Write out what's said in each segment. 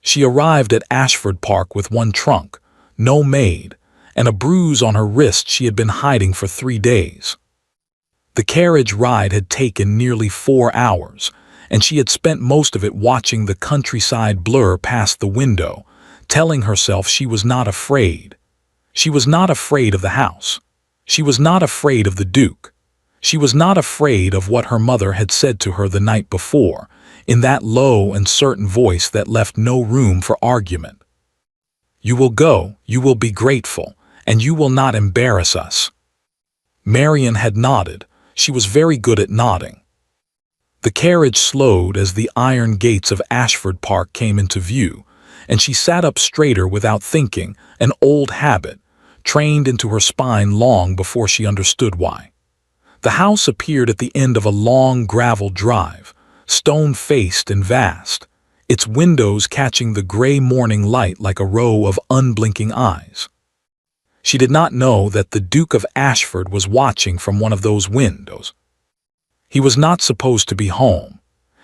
She arrived at Ashford Park with one trunk, no maid, and a bruise on her wrist she had been hiding for 3 days. The carriage ride had taken nearly 4 hours, and she had spent most of it watching the countryside blur past the window, telling herself she was not afraid. She was not afraid of the house. She was not afraid of the Duke. She was not afraid of what her mother had said to her the night before, in that low and certain voice that left no room for argument. "You will go, you will be grateful, and you will not embarrass us." Marian had nodded. She was very good at nodding. The carriage slowed as the iron gates of Ashford Park came into view, and she sat up straighter without thinking, an old habit, trained into her spine long before she understood why. The house appeared at the end of a long gravel drive, stone-faced and vast, its windows catching the gray morning light like a row of unblinking eyes. She did not know that the Duke of Ashford was watching from one of those windows. He was not supposed to be home.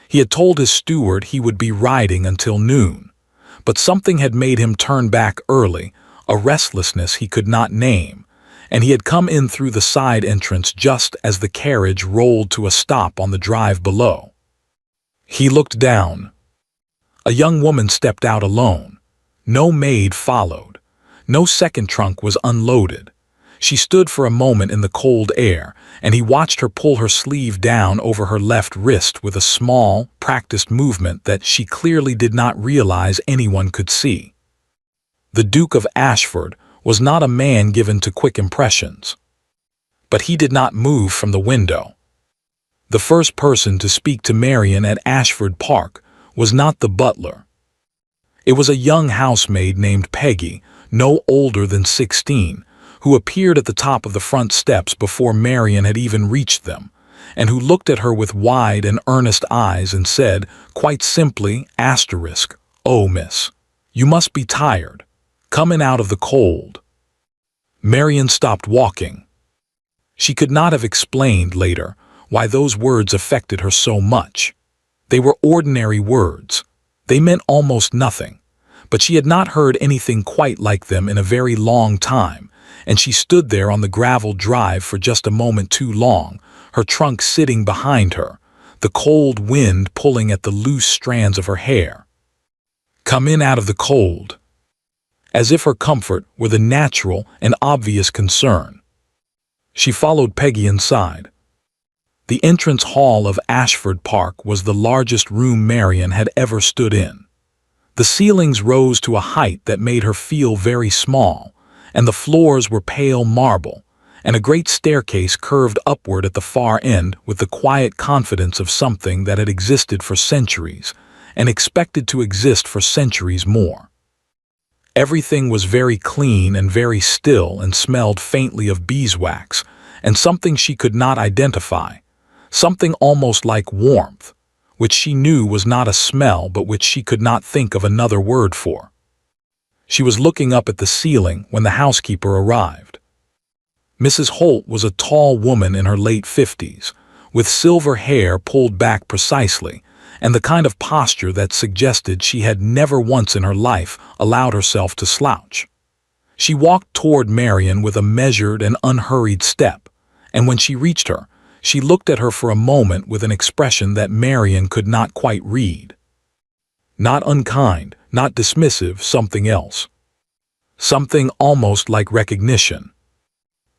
He had told his steward he would be riding until noon, but something had made him turn back early, a restlessness he could not name, and he had come in through the side entrance just as the carriage rolled to a stop on the drive below. He looked down. A young woman stepped out alone. No maid followed. No second trunk was unloaded. She stood for a moment in the cold air, and he watched her pull her sleeve down over her left wrist with a small, practiced movement that she clearly did not realize anyone could see. The Duke of Ashford was not a man given to quick impressions. But he did not move from the window. The first person to speak to Marian at Ashford Park was not the butler. It was a young housemaid named Peggy, no older than 16, who appeared at the top of the front steps before Marian had even reached them, and who looked at her with wide and earnest eyes and said, quite simply, "Oh, miss, you must be tired. Come in out of the cold." Marian stopped walking. She could not have explained later why those words affected her so much. They were ordinary words. They meant almost nothing, but she had not heard anything quite like them in a very long time, and she stood there on the gravel drive for just a moment too long, her trunk sitting behind her, the cold wind pulling at the loose strands of her hair. Come in out of the cold. As if her comfort were the natural and obvious concern. She followed Peggy inside. The entrance hall of Ashford Park was the largest room Marian had ever stood in. The ceilings rose to a height that made her feel very small, and the floors were pale marble, and a great staircase curved upward at the far end with the quiet confidence of something that had existed for centuries, and expected to exist for centuries more. Everything was very clean and very still and smelled faintly of beeswax, and something she could not identify, something almost like warmth, which she knew was not a smell but which she could not think of another word for. She was looking up at the ceiling when the housekeeper arrived. Mrs. Holt was a tall woman in her late 50s, with silver hair pulled back precisely, and the kind of posture that suggested she had never once in her life allowed herself to slouch. She walked toward Marian with a measured and unhurried step, and when she reached her, she looked at her for a moment with an expression that Marian could not quite read. Not unkind, not dismissive, something else. Something almost like recognition.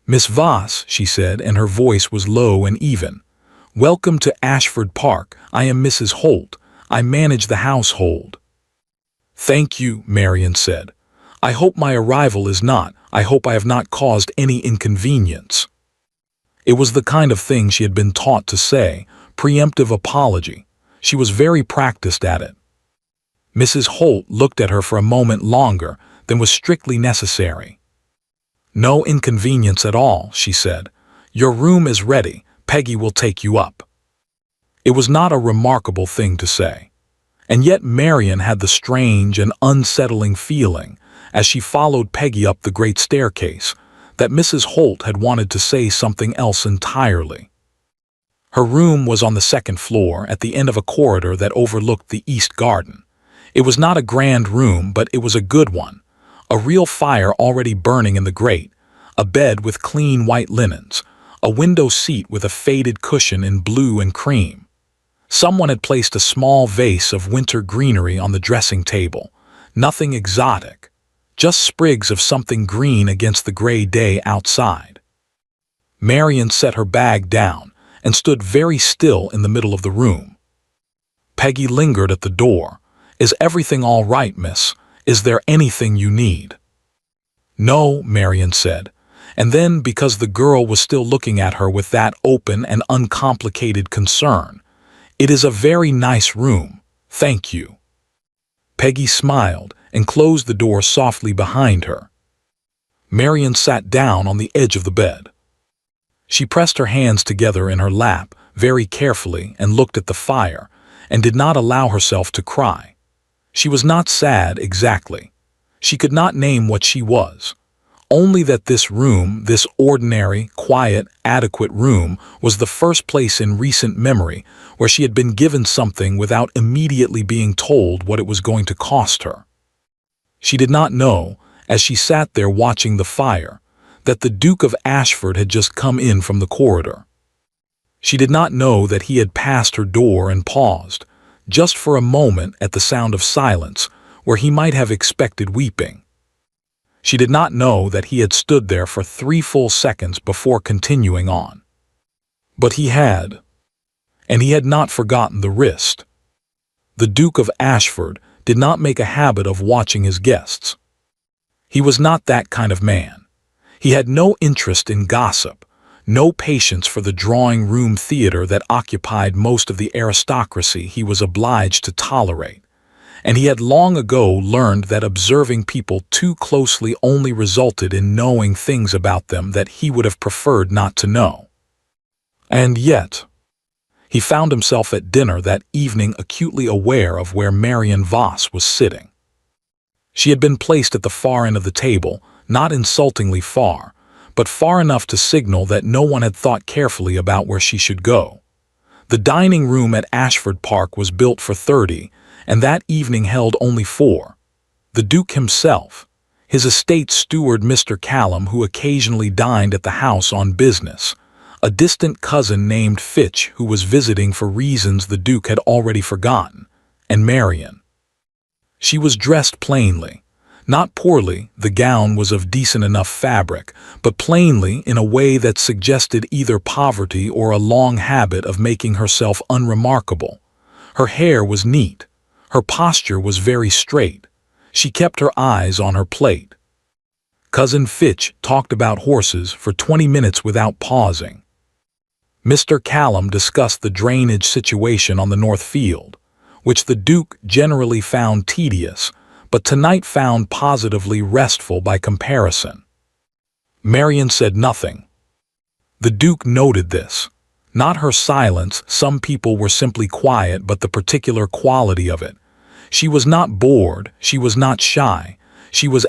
"Miss Voss," she said, and her voice was low and even. "Welcome to Ashford Park. I am Mrs. Holt. I manage the household." "Thank you," Marian said. I hope I hope I have not caused any inconvenience." It was the kind of thing she had been taught to say, preemptive apology. She was very practiced at it. Mrs. Holt looked at her for a moment longer than was strictly necessary. "No inconvenience at all," she said. "Your room is ready. Peggy will take you up." It was not a remarkable thing to say. And yet Marian had the strange and unsettling feeling, as she followed Peggy up the great staircase, that Mrs. Holt had wanted to say something else entirely. Her room was on the second floor at the end of a corridor that overlooked the east garden. It was not a grand room, but it was a good one. A real fire already burning in the grate, a bed with clean white linens, a window seat with a faded cushion in blue and cream. Someone had placed a small vase of winter greenery on the dressing table. Nothing exotic, just sprigs of something green against the gray day outside. Marian set her bag down and stood very still in the middle of the room. Peggy lingered at the door. "Is everything all right, miss? Is there anything you need?" "No," Marian said, and then, because the girl was still looking at her with that open and uncomplicated concern, "It is a very nice room, thank you." Peggy smiled and closed the door softly behind her. Marian sat down on the edge of the bed. She pressed her hands together in her lap very carefully and looked at the fire, and did not allow herself to cry. She was not sad exactly. She could not name what she was. Only that this room, this ordinary, quiet, adequate room, was the first place in recent memory where she had been given something without immediately being told what it was going to cost her. She did not know, as she sat there watching the fire, that the Duke of Ashford had just come in from the corridor. She did not know that he had passed her door and paused, just for a moment at the sound of silence, where he might have expected weeping. She did not know that he had stood there for 3 full seconds before continuing on. But he had. And he had not forgotten the wrist. The Duke of Ashford did not make a habit of watching his guests. He was not that kind of man. He had no interest in gossip, no patience for the drawing-room theater that occupied most of the aristocracy he was obliged to tolerate, and he had long ago learned that observing people too closely only resulted in knowing things about them that he would have preferred not to know. And yet, he found himself at dinner that evening acutely aware of where Marian Voss was sitting. She had been placed at the far end of the table, not insultingly far, but far enough to signal that no one had thought carefully about where she should go. The dining room at Ashford Park was built for 30, and that evening held only 4. The Duke himself, his estate steward Mr. Callum, who occasionally dined at the house on business, a distant cousin named Fitch who was visiting for reasons the Duke had already forgotten, and Marian. She was dressed plainly. Not poorly, the gown was of decent enough fabric, but plainly in a way that suggested either poverty or a long habit of making herself unremarkable. Her hair was neat. Her posture was very straight. She kept her eyes on her plate. Cousin Fitch talked about horses for 20 minutes without pausing. Mr. Callum discussed the drainage situation on the North Field, which the Duke generally found tedious, but tonight found positively restful by comparison. Marian said nothing. The Duke noted this. Not her silence, some people were simply quiet, but the particular quality of it. She was not bored, she was not shy, she was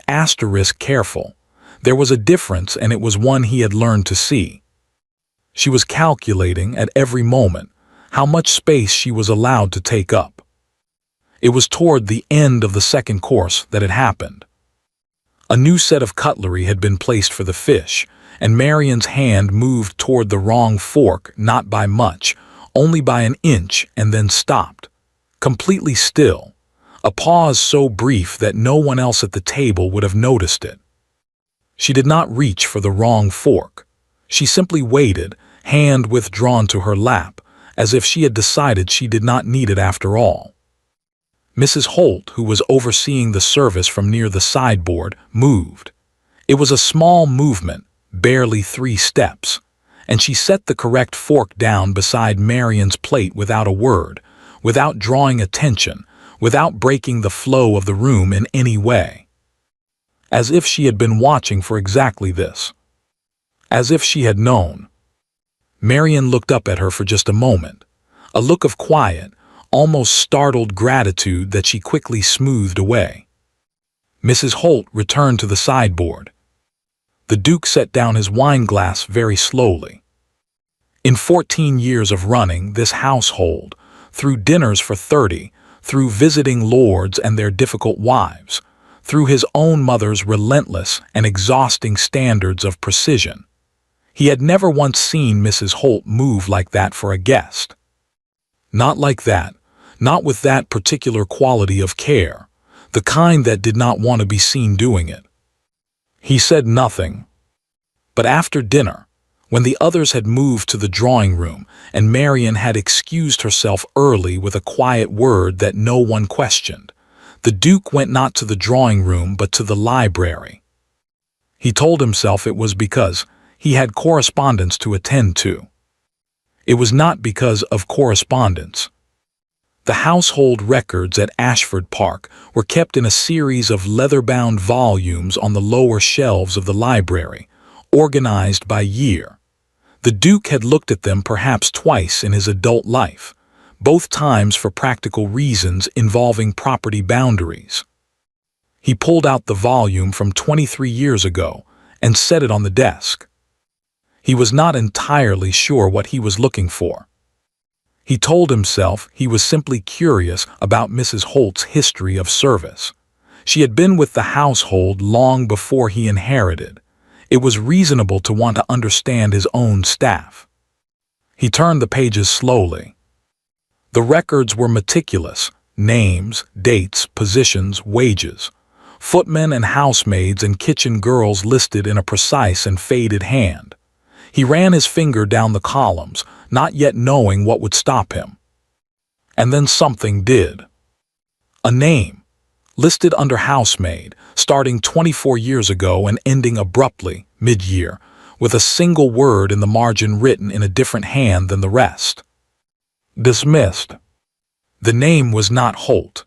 careful. There was a difference, and it was one he had learned to see. She was calculating at every moment how much space she was allowed to take up. It was toward the end of the second course that it happened. A new set of cutlery had been placed for the fish, and Marian's hand moved toward the wrong fork, not by much, only by an inch, and then stopped, completely still, a pause so brief that no one else at the table would have noticed it. She did not reach for the wrong fork. She simply waited, hand withdrawn to her lap, as if she had decided she did not need it after all. Mrs. Holt, who was overseeing the service from near the sideboard, moved. It was a small movement, barely 3 steps, and she set the correct fork down beside Marian's plate without a word, without drawing attention, without breaking the flow of the room in any way. As if she had been watching for exactly this. As if she had known. Marian looked up at her for just a moment, a look of quiet, almost startled gratitude that she quickly smoothed away. Mrs. Holt returned to the sideboard. The Duke set down his wine glass very slowly. In 14 years of running this household, through dinners for 30, through visiting lords and their difficult wives, through his own mother's relentless and exhausting standards of precision. He had never once seen Mrs. Holt move like that for a guest. Not like that, not with that particular quality of care, the kind that did not want to be seen doing it. He said nothing. But after dinner, when the others had moved to the drawing room and Marian had excused herself early with a quiet word that no one questioned, the Duke went not to the drawing room but to the library. He told himself it was because he had correspondence to attend to. It was not because of correspondence. The household records at Ashford Park were kept in a series of leather-bound volumes on the lower shelves of the library, organized by year. The Duke had looked at them perhaps twice in his adult life, both times for practical reasons involving property boundaries. He pulled out the volume from 23 years ago and set it on the desk. He was not entirely sure what he was looking for. He told himself he was simply curious about Mrs. Holt's history of service. She had been with the household long before he inherited. It was reasonable to want to understand his own staff. He turned the pages slowly. The records were meticulous: names, dates, positions, wages. Footmen and housemaids and kitchen girls listed in a precise and faded hand. He ran his finger down the columns, not yet knowing what would stop him. And then something did. A name, listed under housemaid, starting 24 years ago and ending abruptly, mid-year, with a single word in the margin written in a different hand than the rest. Dismissed. The name was not Holt.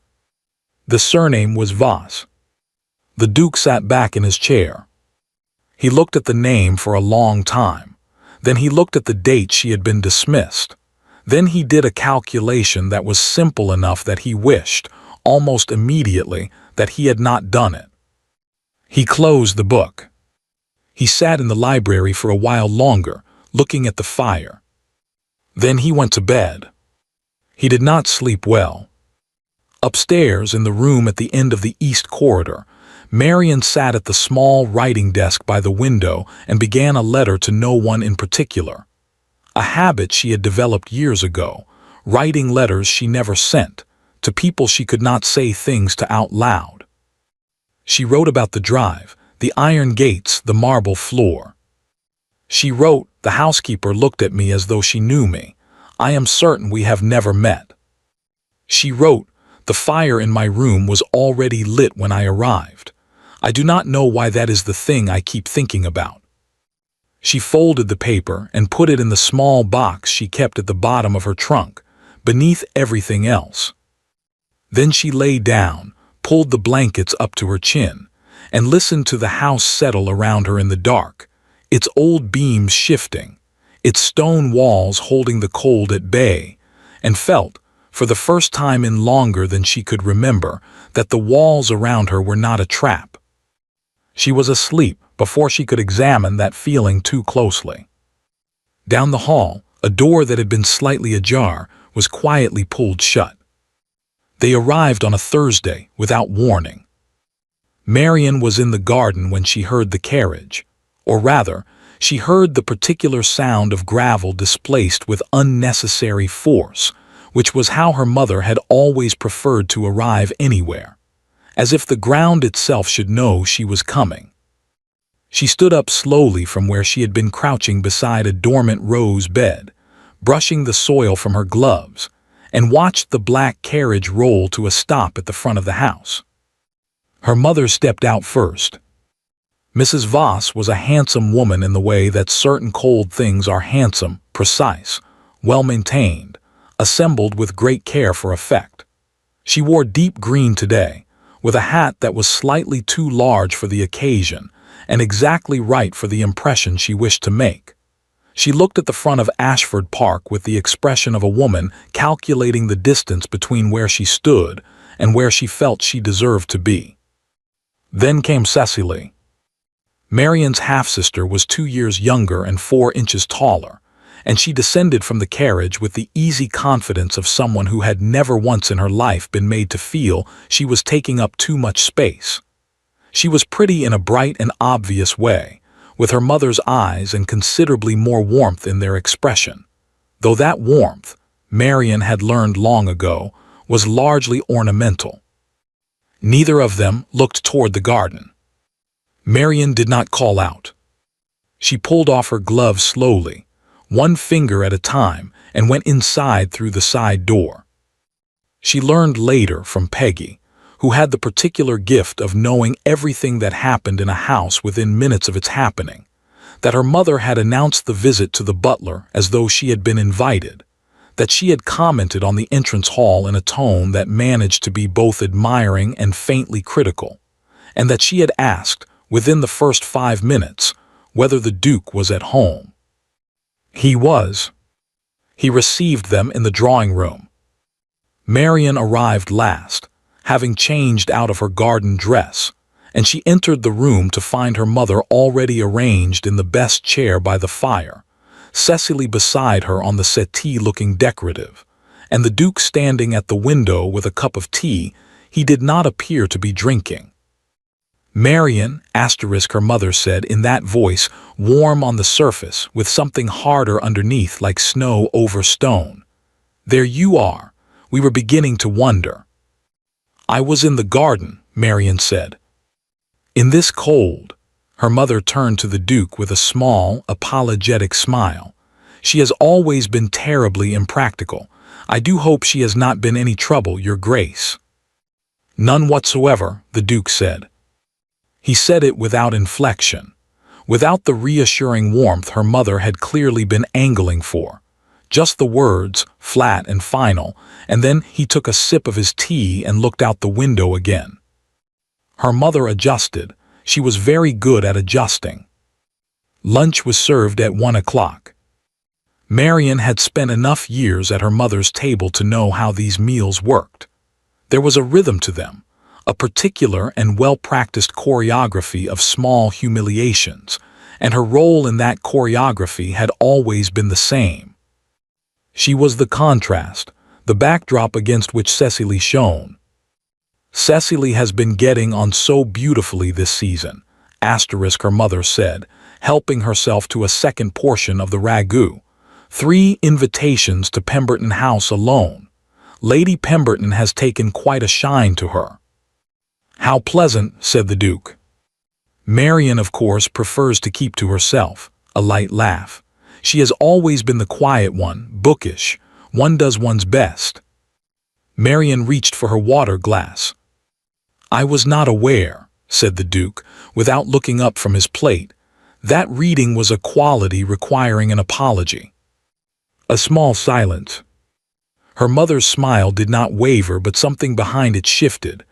The surname was Voss. The Duke sat back in his chair. He looked at the name for a long time. Then he looked at the date she had been dismissed. Then he did a calculation that was simple enough that he wished, almost immediately, that he had not done it. He closed the book. He sat in the library for a while longer, looking at the fire. Then he went to bed. He did not sleep well. Upstairs, in the room at the end of the east corridor, Marian sat at the small writing desk by the window and began a letter to no one in particular. A habit she had developed years ago, writing letters she never sent, to people she could not say things to out loud. She wrote about the drive, the iron gates, the marble floor. She wrote, "The housekeeper looked at me as though she knew me. I am certain we have never met." She wrote, "The fire in my room was already lit when I arrived. I do not know why that is the thing I keep thinking about." She folded the paper and put it in the small box she kept at the bottom of her trunk, beneath everything else. Then she lay down, pulled the blankets up to her chin, and listened to the house settle around her in the dark, its old beams shifting, its stone walls holding the cold at bay, and felt, for the first time in longer than she could remember, that the walls around her were not a trap. She was asleep before she could examine that feeling too closely. Down the hall, a door that had been slightly ajar was quietly pulled shut. They arrived on a Thursday without warning. Marian was in the garden when she heard the carriage, or rather, she heard the particular sound of gravel displaced with unnecessary force, which was how her mother had always preferred to arrive anywhere, as if the ground itself should know she was coming. She stood up slowly from where she had been crouching beside a dormant rose bed, brushing the soil from her gloves, and watched the black carriage roll to a stop at the front of the house. Her mother stepped out first. Mrs. Voss was a handsome woman in the way that certain cold things are handsome, precise, well-maintained, assembled with great care for effect. She wore deep green today, with a hat that was slightly too large for the occasion and exactly right for the impression she wished to make. She looked at the front of Ashford Park with the expression of a woman calculating the distance between where she stood and where she felt she deserved to be. Then came Cecily. Marian's half-sister was 2 years younger and 4 inches taller, and she descended from the carriage with the easy confidence of someone who had never once in her life been made to feel she was taking up too much space. She was pretty in a bright and obvious way, with her mother's eyes and considerably more warmth in their expression, though that warmth, Marian had learned long ago, was largely ornamental. Neither of them looked toward the garden. Marian did not call out. She pulled off her gloves slowly, one finger at a time, and went inside through the side door. She learned later from Peggy, who had the particular gift of knowing everything that happened in a house within minutes of its happening, that her mother had announced the visit to the butler as though she had been invited, that she had commented on the entrance hall in a tone that managed to be both admiring and faintly critical, and that she had asked, within the first 5 minutes, whether the Duke was at home. He was. He received them in the drawing room. Marian arrived last, having changed out of her garden dress, and she entered the room to find her mother already arranged in the best chair by the fire, Cecily beside her on the settee looking decorative, and the Duke standing at the window with a cup of tea he did not appear to be drinking. Marian, her mother said in that voice, warm on the surface with something harder underneath like snow over stone. There you are. We were beginning to wonder. I was in the garden, Marian said. In this cold, her mother turned to the Duke with a small, apologetic smile. She has always been terribly impractical. I do hope she has not been any trouble, Your Grace. None whatsoever, the Duke said. He said it without inflection, without the reassuring warmth her mother had clearly been angling for. Just the words, flat and final, and then he took a sip of his tea and looked out the window again. Her mother adjusted. She was very good at adjusting. Lunch was served at 1 o'clock. Marian had spent enough years at her mother's table to know how these meals worked. There was a rhythm to them, a particular and well-practiced choreography of small humiliations, and her role in that choreography had always been the same. She was the contrast, the backdrop against which Cecily shone. Cecily has been getting on so beautifully this season, her mother said, helping herself to a second portion of the ragout. 3 invitations to Pemberton House alone. Lady Pemberton has taken quite a shine to her. How pleasant, said the Duke. Marian, of course, prefers to keep to herself, a light laugh. She has always been the quiet one, bookish. One does one's best. Marian reached for her water glass. I was not aware, said the Duke, without looking up from his plate. That reading was a quality requiring an apology. A small silence. Her mother's smile did not waver, but something behind it shifted.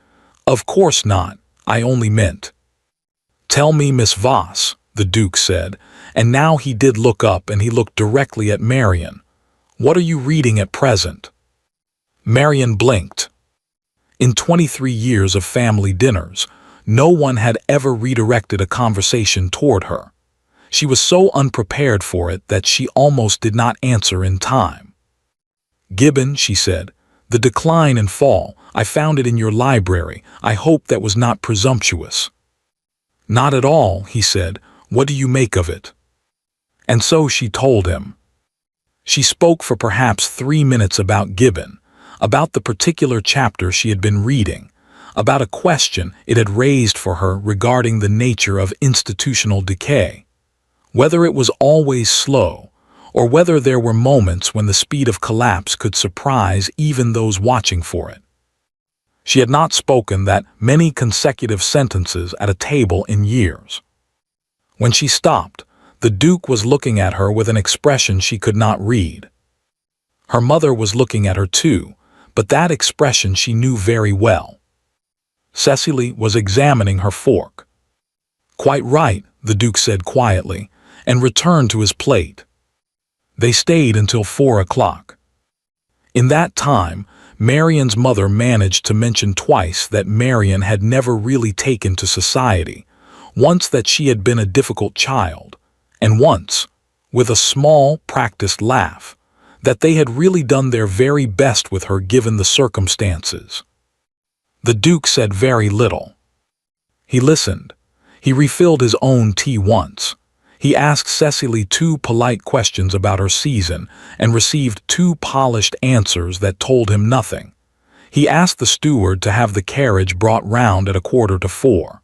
Of course not, I only meant. Tell me, Miss Voss, the Duke said, and now he did look up and he looked directly at Marian. What are you reading at present? Marian blinked. In 23 years of family dinners, no one had ever redirected a conversation toward her. She was so unprepared for it that she almost did not answer in time. Gibbon, she said, the Decline and Fall, I found it in your library. I hope that was not presumptuous. Not at all, he said. What do you make of it? And so she told him. She spoke for perhaps 3 minutes about Gibbon, about the particular chapter she had been reading, about a question it had raised for her regarding the nature of institutional decay, whether it was always slow, or whether there were moments when the speed of collapse could surprise even those watching for it. She had not spoken that many consecutive sentences at a table in years. When she stopped, the Duke was looking at her with an expression she could not read. Her mother was looking at her too, but that expression she knew very well. Cecily was examining her fork. Quite right, the Duke said quietly, and returned to his plate. They stayed until 4 o'clock. In that time, Marian's mother managed to mention twice that Marian had never really taken to society, once that she had been a difficult child, and once, with a small, practiced laugh, that they had really done their very best with her given the circumstances. The Duke said very little. He listened. He refilled his own tea once. He asked Cecily 2 polite questions about her season and received 2 polished answers that told him nothing. He asked the steward to have the carriage brought round at 3:45.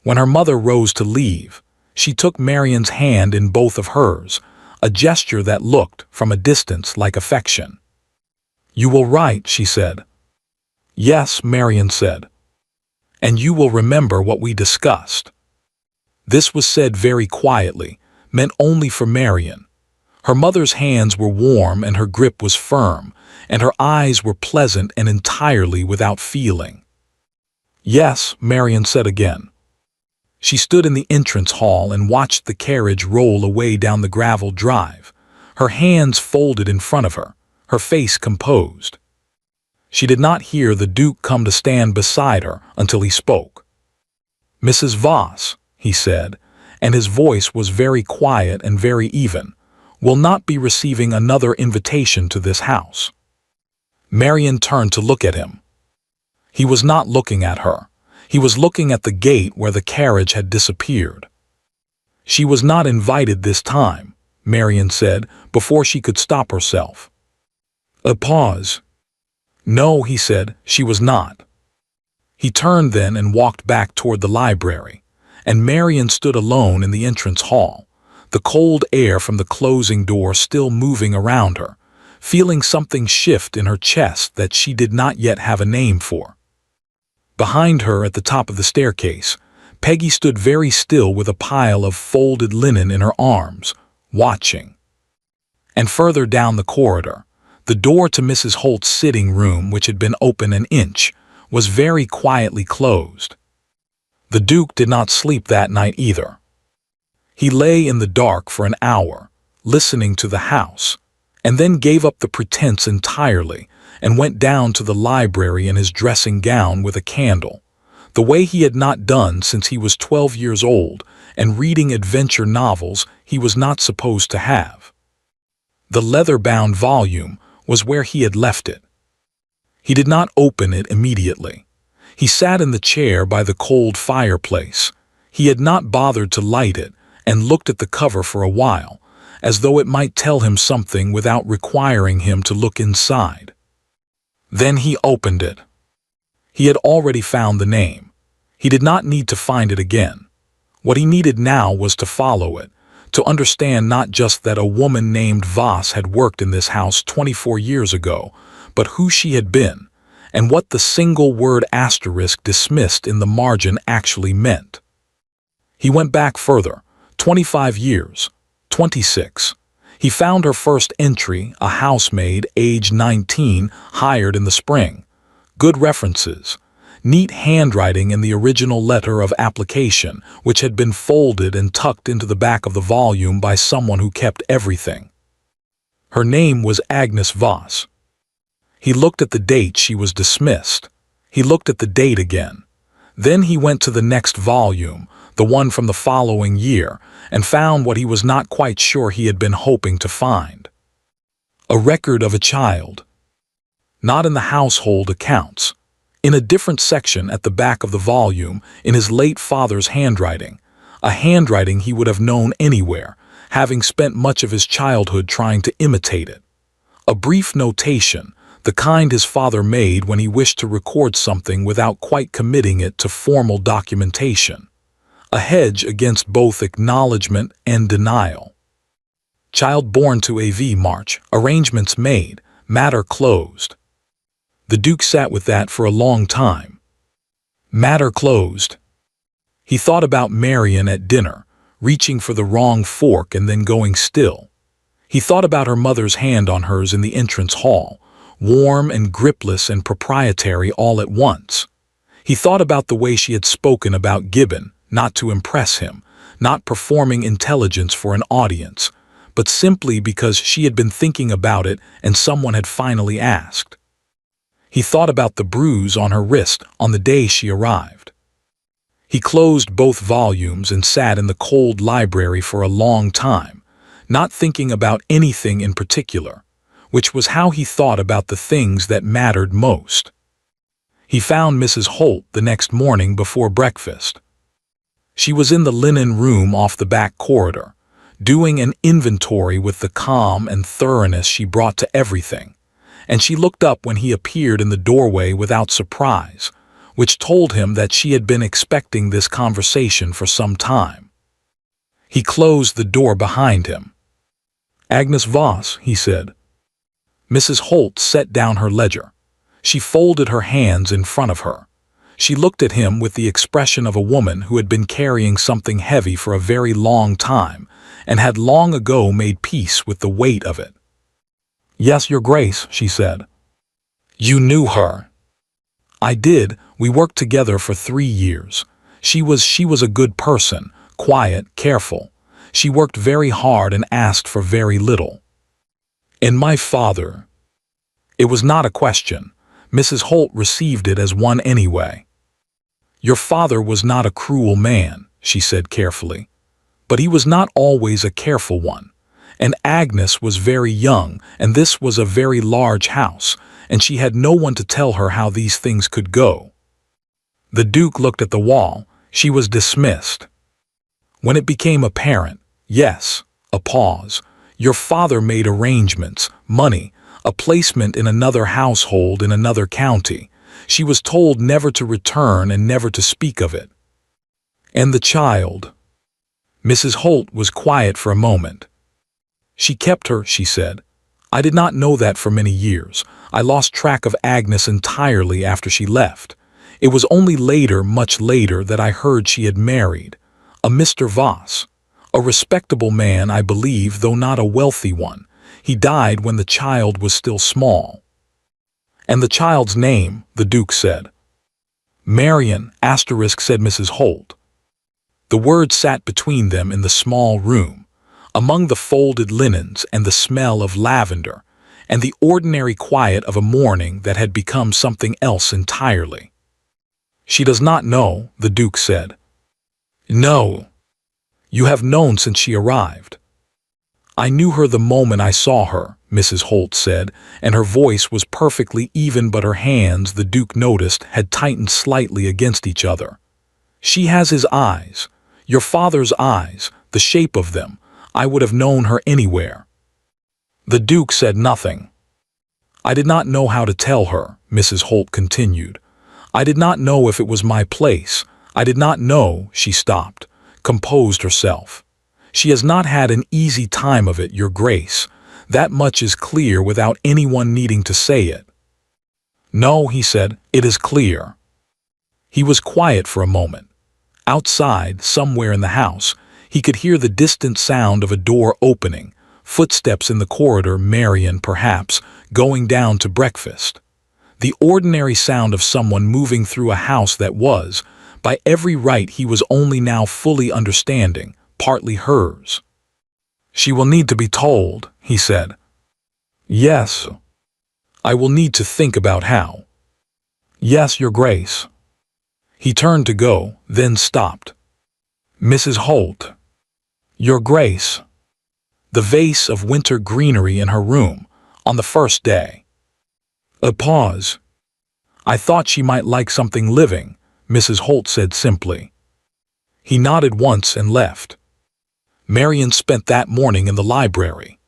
When her mother rose to leave, she took Marian's hand in both of hers, a gesture that looked, from a distance, like affection. "You will write," she said. "Yes," Marian said. "And you will remember what we discussed." This was said very quietly, meant only for Marian. Her mother's hands were warm and her grip was firm, and her eyes were pleasant and entirely without feeling. "Yes," Marian said again. She stood in the entrance hall and watched the carriage roll away down the gravel drive, her hands folded in front of her, her face composed. She did not hear the Duke come to stand beside her until he spoke. "Mrs. Voss," he said, and his voice was very quiet and very even, "will not be receiving another invitation to this house." Marian turned to look at him. He was not looking at her. He was looking at the gate where the carriage had disappeared. "She was not invited this time," Marian said, before she could stop herself. A pause. "No," he said, "she was not." He turned then and walked back toward the library, and Marian stood alone in the entrance hall, the cold air from the closing door still moving around her, feeling something shift in her chest that she did not yet have a name for. Behind her at the top of the staircase, Peggy stood very still with a pile of folded linen in her arms, watching. And further down the corridor, the door to Mrs. Holt's sitting room, which had been open an inch, was very quietly closed. The Duke did not sleep that night either. He lay in the dark for an hour, listening to the house, and then gave up the pretense entirely and went down to the library in his dressing gown with a candle, the way he had not done since he was 12 years old, and reading adventure novels he was not supposed to have. The leather-bound volume was where he had left it. He did not open it immediately. He sat in the chair by the cold fireplace. He had not bothered to light it and looked at the cover for a while, as though it might tell him something without requiring him to look inside. Then he opened it. He had already found the name. He did not need to find it again. What he needed now was to follow it, to understand not just that a woman named Voss had worked in this house 24 years ago, but who she had been, and what the single word asterisk dismissed in the margin actually meant. He went back further, 25 years, 26. He found her first entry, a housemaid, age 19, hired in the spring. Good references. Neat handwriting in the original letter of application, which had been folded and tucked into the back of the volume by someone who kept everything. Her name was Agnes Voss. He looked at the date she was dismissed. He looked at the date again. Then he went to the next volume, the one from the following year, and found what he was not quite sure he had been hoping to find. A record of a child. Not in the household accounts. In a different section at the back of the volume, in his late father's handwriting, a handwriting he would have known anywhere, having spent much of his childhood trying to imitate it. A brief notation, the kind his father made when he wished to record something without quite committing it to formal documentation. A hedge against both acknowledgement and denial. Child born to AV March, arrangements made, matter closed. The Duke sat with that for a long time. Matter closed. He thought about Marian at dinner, reaching for the wrong fork and then going still. He thought about her mother's hand on hers in the entrance hall, warm and gripless and proprietary all at once. He thought about the way she had spoken about Gibbon, not to impress him, not performing intelligence for an audience, but simply because she had been thinking about it and someone had finally asked. He thought about the bruise on her wrist on the day she arrived. He closed both volumes and sat in the cold library for a long time, not thinking about anything in particular, which was how he thought about the things that mattered most. He found Mrs. Holt the next morning before breakfast. She was in the linen room off the back corridor, doing an inventory with the calm and thoroughness she brought to everything, and she looked up when he appeared in the doorway without surprise, which told him that she had been expecting this conversation for some time. He closed the door behind him. "Agnes Voss," he said. Mrs. Holt set down her ledger. She folded her hands in front of her. She looked at him with the expression of a woman who had been carrying something heavy for a very long time and had long ago made peace with the weight of it. "Yes, Your Grace," she said. "You knew her?" "I did. We worked together for 3 years. She was a good person, quiet, careful. She worked very hard and asked for very little." "And my father?" It was not a question. Mrs. Holt received it as one anyway. "Your father was not a cruel man," she said carefully. "But he was not always a careful one. And Agnes was very young, and this was a very large house, and she had no one to tell her how these things could go." The Duke looked at the wall. She was dismissed. "When it became apparent, yes," a pause, "your father made arrangements, money, a placement in another household in another county. She was told never to return and never to speak of it." "And the child?" Mrs. Holt was quiet for a moment. "She kept her," she said. "I did not know that for many years. I lost track of Agnes entirely after she left. It was only later, much later, that I heard she had married. A Mr. Voss. A respectable man, I believe, though not a wealthy one. He died when the child was still small." "And the child's name?" the Duke said. "Marian, said Mrs. Holt. The word sat between them in the small room, among the folded linens and the smell of lavender, and the ordinary quiet of a morning that had become something else entirely. "She does not know," the Duke said. "No. You have known since she arrived." "I knew her the moment I saw her," Mrs. Holt said, and her voice was perfectly even, but her hands, the Duke noticed, had tightened slightly against each other. "She has his eyes, your father's eyes, the shape of them. I would have known her anywhere." The Duke said nothing. "I did not know how to tell her," Mrs. Holt continued. "I did not know if it was my place. I did not know." She stopped, composed herself. "She has not had an easy time of it, Your Grace. That much is clear without anyone needing to say it." "No," he said, "it is clear." He was quiet for a moment. Outside, somewhere in the house, he could hear the distant sound of a door opening, footsteps in the corridor, Marian, perhaps, going down to breakfast. The ordinary sound of someone moving through a house that was, by every right he was only now fully understanding, partly hers. "She will need to be told," he said. "Yes. I will need to think about how." "Yes, Your Grace." He turned to go, then stopped. "Mrs. Holt." "Your Grace." The vase of winter greenery in her room, on the first day. A pause. "I thought she might like something living," Mrs. Holt said simply. He nodded once and left. Marian spent that morning in the library.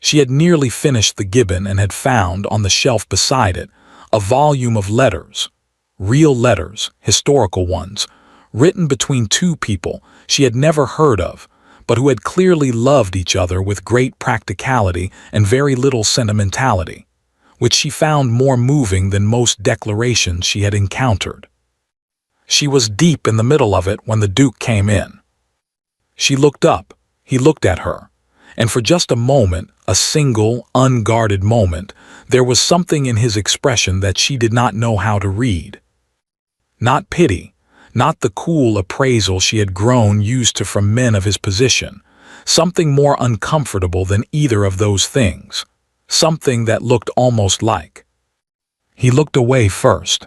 She had nearly finished the Gibbon and had found, on the shelf beside it, a volume of letters. Real letters, historical ones, written between two people she had never heard of, but who had clearly loved each other with great practicality and very little sentimentality, which she found more moving than most declarations she had encountered. She was deep in the middle of it when the Duke came in. She looked up, he looked at her, and for just a moment, a single, unguarded moment, there was something in his expression that she did not know how to read. Not pity, not the cool appraisal she had grown used to from men of his position, something more uncomfortable than either of those things, something that looked almost like. He looked away first.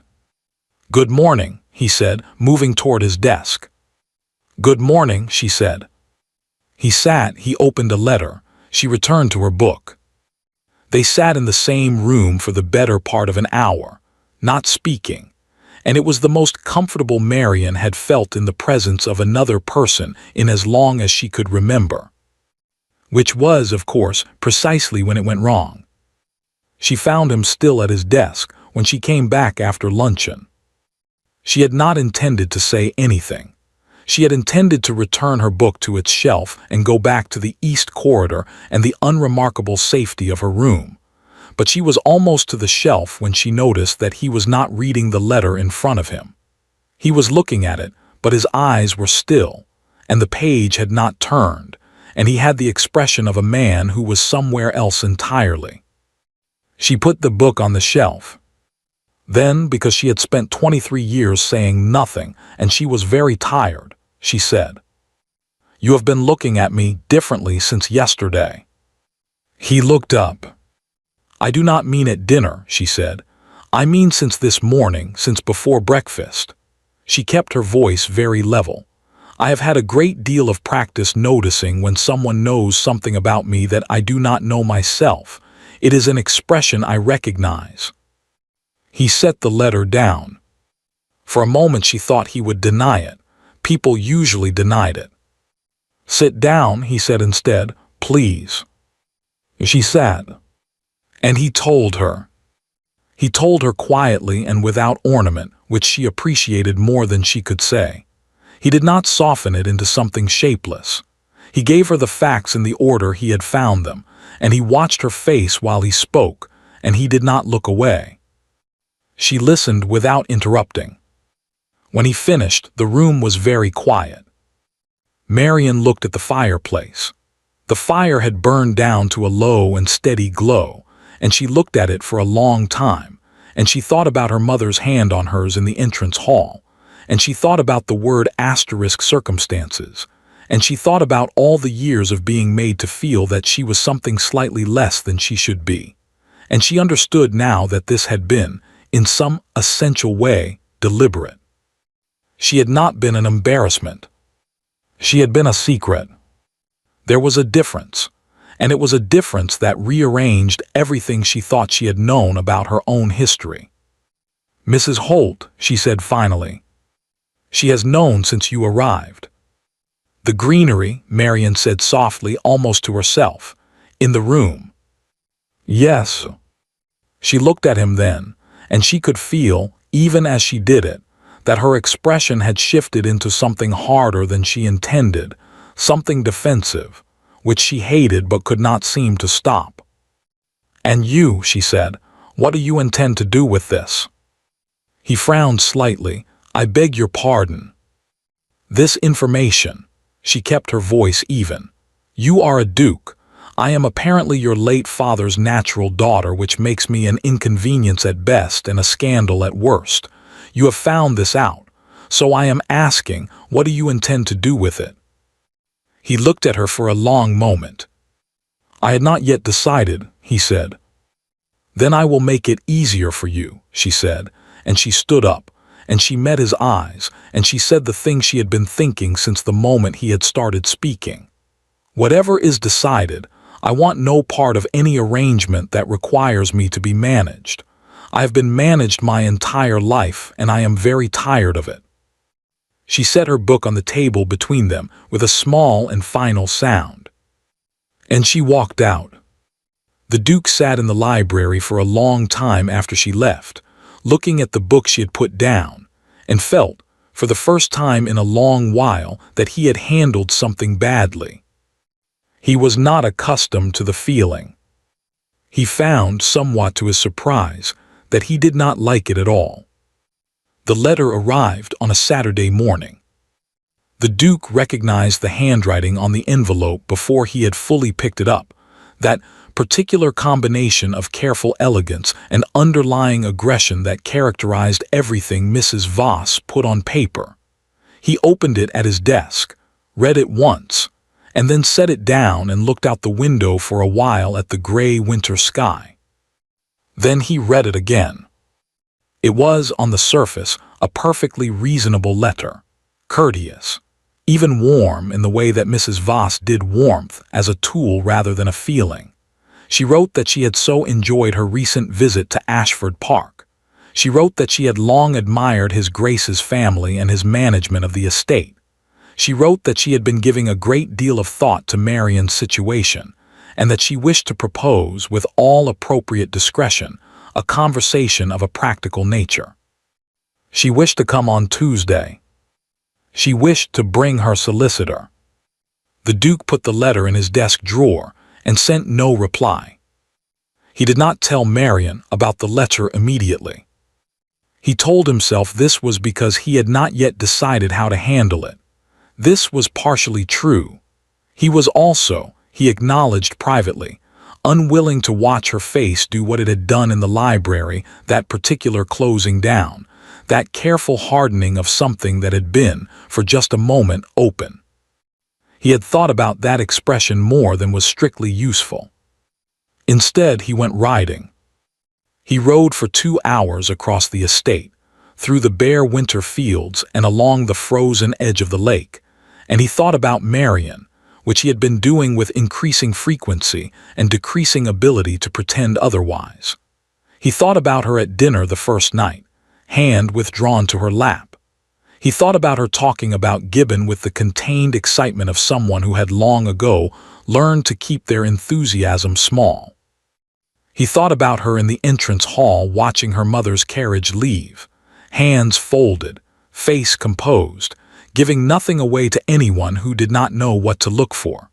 "Good morning," he said, moving toward his desk. "Good morning," she said. He opened a letter. She returned to her book. They sat in the same room for the better part of an hour, not speaking, and it was the most comfortable Marian had felt in the presence of another person in as long as she could remember. Which was, of course, precisely when it went wrong. She found him still at his desk when she came back after luncheon. She had not intended to say anything. She had intended to return her book to its shelf and go back to the east corridor and the unremarkable safety of her room. But she was almost to the shelf when she noticed that he was not reading the letter in front of him. He was looking at it, but his eyes were still, and the page had not turned, and he had the expression of a man who was somewhere else entirely. She put the book on the shelf. Then, because she had spent 23 years saying nothing and she was very tired, she said, "You have been looking at me differently since yesterday." He looked up. "I do not mean at dinner," she said. "I mean since this morning, since before breakfast." She kept her voice very level. "I have had a great deal of practice noticing when someone knows something about me that I do not know myself. It is an expression I recognize." He set the letter down. For a moment she thought he would deny it. People usually denied it. "Sit down," he said instead, "please." She sat. And he told her. He told her quietly and without ornament, which she appreciated more than she could say. He did not soften it into something shapeless. He gave her the facts in the order he had found them, and he watched her face while he spoke, and he did not look away. She listened without interrupting. When he finished, the room was very quiet. Marian looked at the fireplace. The fire had burned down to a low and steady glow, and she looked at it for a long time, and she thought about her mother's hand on hers in the entrance hall, and she thought about the word asterisk circumstances, and she thought about all the years of being made to feel that she was something slightly less than she should be, and she understood now that this had been, in some essential way, deliberate. She had not been an embarrassment. She had been a secret. There was a difference, and it was a difference that rearranged everything she thought she had known about her own history. "Mrs. Holt," she said finally. "She has known since you arrived." "The greenery," Marian said softly, almost to herself, "in the room." "Yes." She looked at him then, and she could feel, even as she did it, that her expression had shifted into something harder than she intended, something defensive, which she hated but could not seem to stop. "And you," she said, "what do you intend to do with this?" He frowned slightly. "I beg your pardon." "This information," she kept her voice even. "You are a duke. I am apparently your late father's natural daughter, which makes me an inconvenience at best and a scandal at worst. You have found this out, so I am asking, what do you intend to do with it?" He looked at her for a long moment. "I had not yet decided," he said. "Then I will make it easier for you," she said, and she stood up, and she met his eyes, and she said the thing she had been thinking since the moment he had started speaking. "Whatever is decided, I want no part of any arrangement that requires me to be managed. I have been managed my entire life, and I am very tired of it." She set her book on the table between them with a small and final sound. And she walked out. The Duke sat in the library for a long time after she left, looking at the book she had put down, and felt, for the first time in a long while, that he had handled something badly. He was not accustomed to the feeling. He found, somewhat to his surprise, that he did not like it at all. The letter arrived on a Saturday morning. The Duke recognized the handwriting on the envelope before he had fully picked it up, that particular combination of careful elegance and underlying aggression that characterized everything Mrs. Voss put on paper. He opened it at his desk, read it once, and then set it down and looked out the window for a while at the gray winter sky. Then he read it again. It was, on the surface, a perfectly reasonable letter, courteous, even warm in the way that Mrs. Voss did warmth as a tool rather than a feeling. She wrote that she had so enjoyed her recent visit to Ashford Park. She wrote that she had long admired his Grace's family and his management of the estate. She wrote that she had been giving a great deal of thought to Marian's situation, and that she wished to propose, with all appropriate discretion, a conversation of a practical nature. She wished to come on Tuesday. She wished to bring her solicitor. The Duke put the letter in his desk drawer and sent no reply. He did not tell Marian about the letter immediately. He told himself this was because he had not yet decided how to handle it. This was partially true. He was also, he acknowledged privately, unwilling to watch her face do what it had done in the library, that particular closing down, that careful hardening of something that had been, for just a moment, open. He had thought about that expression more than was strictly useful. Instead, he went riding. He rode for 2 hours across the estate, through the bare winter fields and along the frozen edge of the lake, and he thought about Marian, which he had been doing with increasing frequency and decreasing ability to pretend otherwise. He thought about her at dinner the first night, hand withdrawn to her lap. He thought about her talking about Gibbon with the contained excitement of someone who had long ago learned to keep their enthusiasm small. He thought about her in the entrance hall watching her mother's carriage leave, hands folded, face composed, giving nothing away to anyone who did not know what to look for.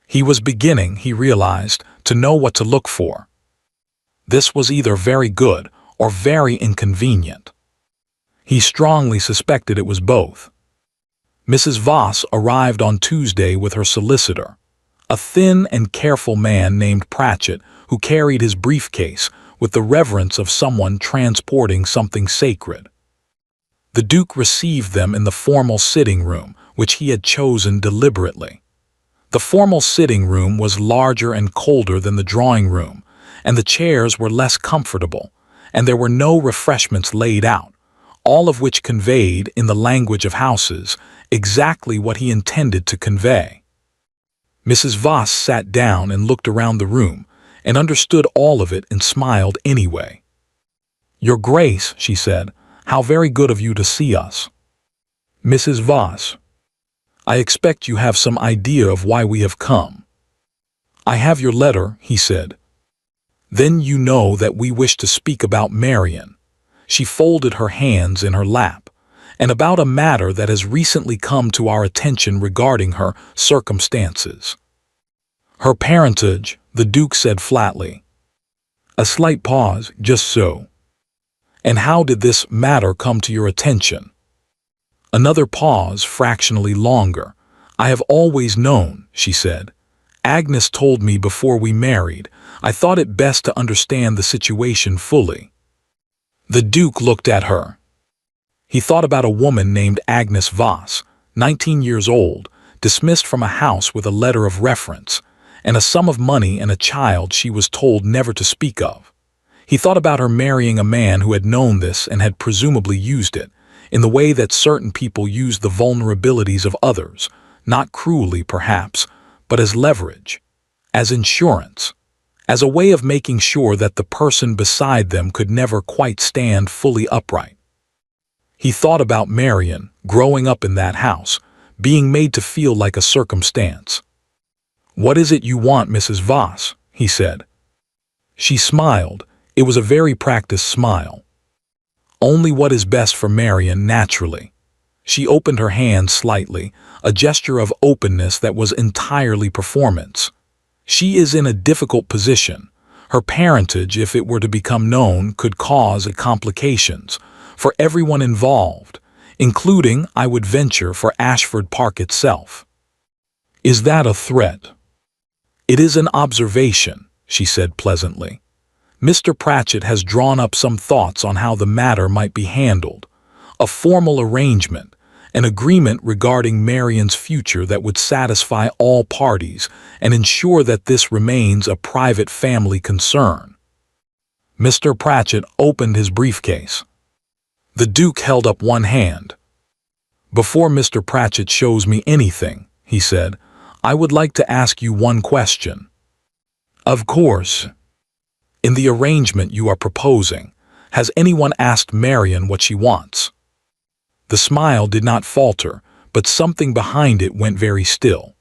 He was beginning, he realized, to know what to look for. This was either very good or very inconvenient. He strongly suspected it was both. Mrs. Voss arrived on Tuesday with her solicitor, a thin and careful man named Pratchett, who carried his briefcase with the reverence of someone transporting something sacred. The Duke received them in the formal sitting room, which he had chosen deliberately. The formal sitting room was larger and colder than the drawing room, and the chairs were less comfortable, and there were no refreshments laid out, all of which conveyed, in the language of houses, exactly what he intended to convey. Mrs. Voss sat down and looked around the room, and understood all of it and smiled anyway. "Your Grace," she said, "how very good of you to see us." "Mrs. Voss, I expect you have some idea of why we have come." "I have your letter," he said. "Then you know that we wish to speak about Marian." She folded her hands in her lap, "and about a matter that has recently come to our attention regarding her circumstances." "Her parentage," the Duke said flatly. A slight pause, "just so. And how did this matter come to your attention?" Another pause, fractionally longer. "I have always known," she said. "Agnes told me before we married. I thought it best to understand the situation fully." The Duke looked at her. He thought about a woman named Agnes Voss, 19 years old, dismissed from a house with a letter of reference, and a sum of money and a child she was told never to speak of. He thought about her marrying a man who had known this and had presumably used it, in the way that certain people use the vulnerabilities of others, not cruelly perhaps, but as leverage, as insurance, as a way of making sure that the person beside them could never quite stand fully upright. He thought about Marian, growing up in that house, being made to feel like a circumstance. "What is it you want, Mrs. Voss?" he said. She smiled. It was a very practiced smile. "Only what is best for Marian, naturally." She opened her hand slightly, a gesture of openness that was entirely performance. "She is in a difficult position. Her parentage, if it were to become known, could cause complications for everyone involved, including, I would venture, for Ashford Park itself." "Is that a threat?" "It is an observation," she said pleasantly. "Mr. Pratchett has drawn up some thoughts on how the matter might be handled. A formal arrangement, an agreement regarding Marian's future that would satisfy all parties and ensure that this remains a private family concern." Mr. Pratchett opened his briefcase. The Duke held up one hand. "Before Mr. Pratchett shows me anything," he said, "I would like to ask you one question." "Of course." "In the arrangement you are proposing, has anyone asked Marian what she wants?" The smile did not falter, but something behind it went very still.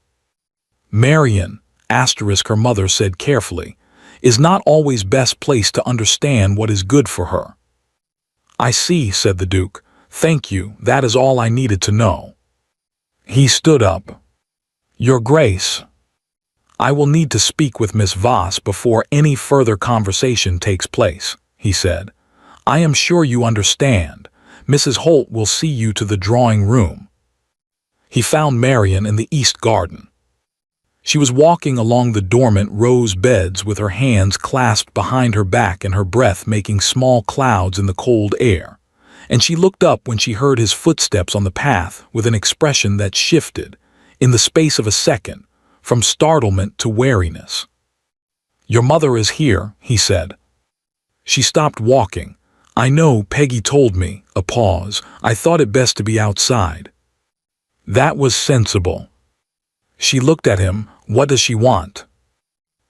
"Marian," her mother said carefully, "is not always best placed to understand what is good for her." "I see," said the Duke. "Thank you, that is all I needed to know." He stood up. "Your Grace, I will need to speak with Miss Voss before any further conversation takes place," he said. "I am sure you understand. Mrs. Holt will see you to the drawing room." He found Marian in the east garden. She was walking along the dormant rose beds with her hands clasped behind her back and her breath making small clouds in the cold air, and she looked up when she heard his footsteps on the path with an expression that shifted, in the space of a second, from startlement to wariness. "Your mother is here," he said. She stopped walking. "I know, Peggy told me." A pause. "I thought it best to be outside." "That was sensible." She looked at him. "What does she want?"